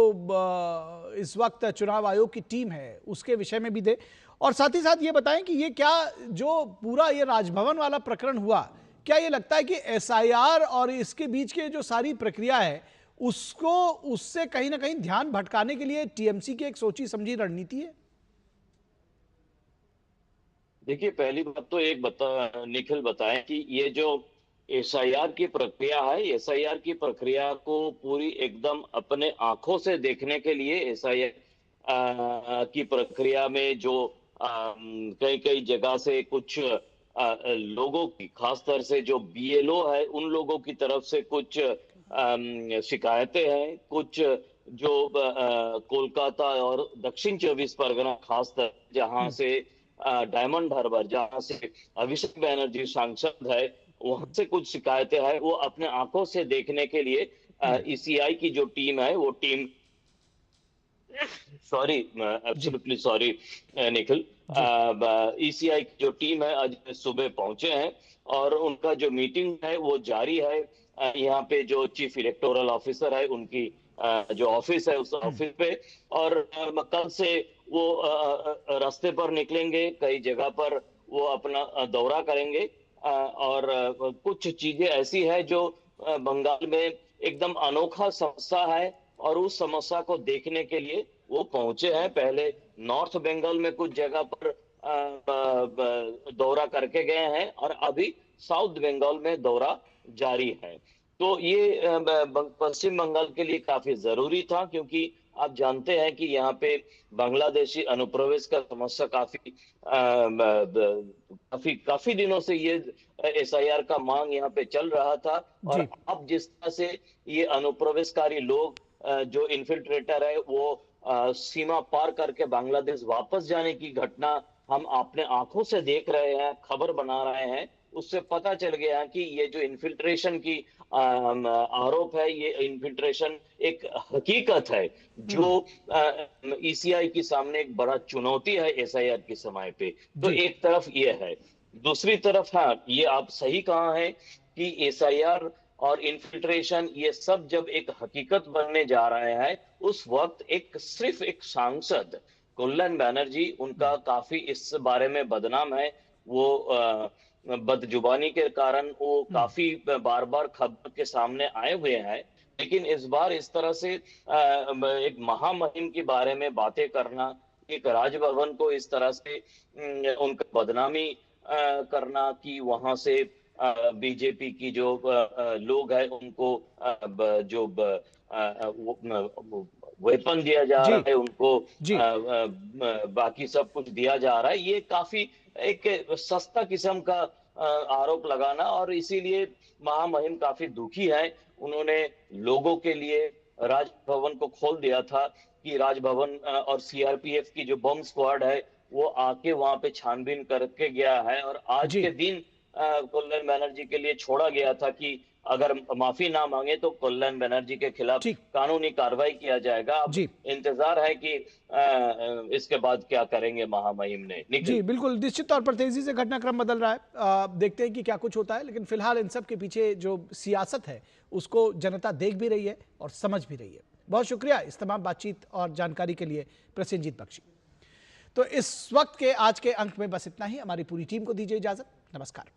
इस वक्त चुनाव आयोग की टीम है उसके विषय में भी दे, और साथ ही साथ ये बताएं कि ये क्या जो पूरा ये राजभवन वाला प्रकरण हुआ, क्या ये लगता है कि एसआईआर और इसके बीच के जो सारी प्रक्रिया है उससे कहीं ना कहीं ध्यान भटकाने के लिए टीएमसी की एक सोची समझी रणनीति है? देखिए, पहली बात तो निखिल बताएं कि ये जो एसआईआर की प्रक्रिया है, एसआईआर की प्रक्रिया को पूरी एकदम अपने आंखों से देखने के लिए एसआईआर की प्रक्रिया में जो कई जगह से कुछ लोगों की, खासतौर से जो बीएलओ है उन लोगों की तरफ से कुछ शिकायतें हैं, कुछ जो कोलकाता और दक्षिण 24 परगना खासतौर जहां से डायमंड हार्बर, जहां से अभिषेक बनर्जी सांसद है, वहां से कुछ शिकायतें हैं। वो अपने आंखों से देखने के लिए ईसीआई की जो टीम है वो team absolutely sorry Nikhil, ECI की जो टीम है आज सुबह पहुंचे हैं और उनका जो मीटिंग है वो जारी है। यहाँ पे जो चीफ इलेक्टोरल ऑफिसर है उनकी जो ऑफिस है उस ऑफिस पे, और कल से वो रास्ते पर निकलेंगे, कई जगह पर वो अपना दौरा करेंगे और कुछ चीजें ऐसी है जो बंगाल में एकदम अनोखा समस्या है और उस समस्या को देखने के लिए वो पहुंचे हैं। पहले नॉर्थ बंगाल में कुछ जगह पर दौरा करके गए हैं और अभी साउथ बंगाल में दौरा जारी है। तो ये पश्चिम बंगाल के लिए काफी जरूरी था, क्योंकि आप जानते हैं कि यहाँ पे बांग्लादेशी अनुप्रवेश का समस्या काफी दिनों से ये एसआईआर का मांग यहाँ पे चल रहा था। और अब जिस तरह से ये अनुप्रवेशकारी लोग जो इन्फिल्ट्रेटर है वो सीमा पार करके बांग्लादेश वापस जाने की घटना हम अपने आंखों से देख रहे हैं, खबर बना रहे हैं, उससे पता चल गया कि ये जो इन्फिल्ट्रेशन की आरोप है, ये इन्फिल्ट्रेशन एक हकीकत है जो ईसीआई के सामने एक बड़ा चुनौती है एसआईआर के समय पे। तो एक तरफ ये है, दूसरी तरफ हाँ, ये आप सही कहा है कि एसआईआर और इन्फिल्ट्रेशन ये सब जब एक हकीकत बनने जा रहे हैं, उस वक्त सिर्फ एक सांसद कल्याण बनर्जी, उनका काफी इस बारे में बदनाम है। वो बदजुबानी के कारण वो काफी बार बार खबर के सामने आए हुए हैं, लेकिन इस बार इस तरह से एक महामहिम के बारे में बातें करना, एक राजभवन को इस तरह से उनका बदनामी करना कि वहां से बीजेपी की जो लोग हैं उनको जो वेपन दिया जा रहा है, उनको बाकी सब कुछ दिया जा रहा है, ये काफी एक सस्ता किस्म का आरोप लगाना, और इसीलिए महामहिम काफी दुखी है। उन्होंने लोगों के लिए राजभवन को खोल दिया था कि राजभवन और सीआरपीएफ की जो बम स्क्वाड है वो आके वहां पे छानबीन करके गया है, और आज के दिन कल्याण बनर्जी के लिए छोड़ा गया था कि अगर माफी ना मांगे तो कल्याण बनर्जी के खिलाफ कानूनी कार्रवाई किया जाएगा। अब इंतजार है कि इसके बाद क्या करेंगे महामहिम ने। जी बिल्कुल, निश्चित तौर पर तेजी से घटनाक्रम बदल रहा है, देखते हैं कि क्या कुछ होता है, लेकिन फिलहाल इन सब के पीछे जो सियासत है उसको जनता देख भी रही है और समझ भी रही है। बहुत शुक्रिया इस तमाम बातचीत और जानकारी के लिए प्रसेनजीत बख्शी। तो इस वक्त के आज के अंक में बस इतना ही। हमारी पूरी टीम को दीजिए इजाजत। नमस्कार।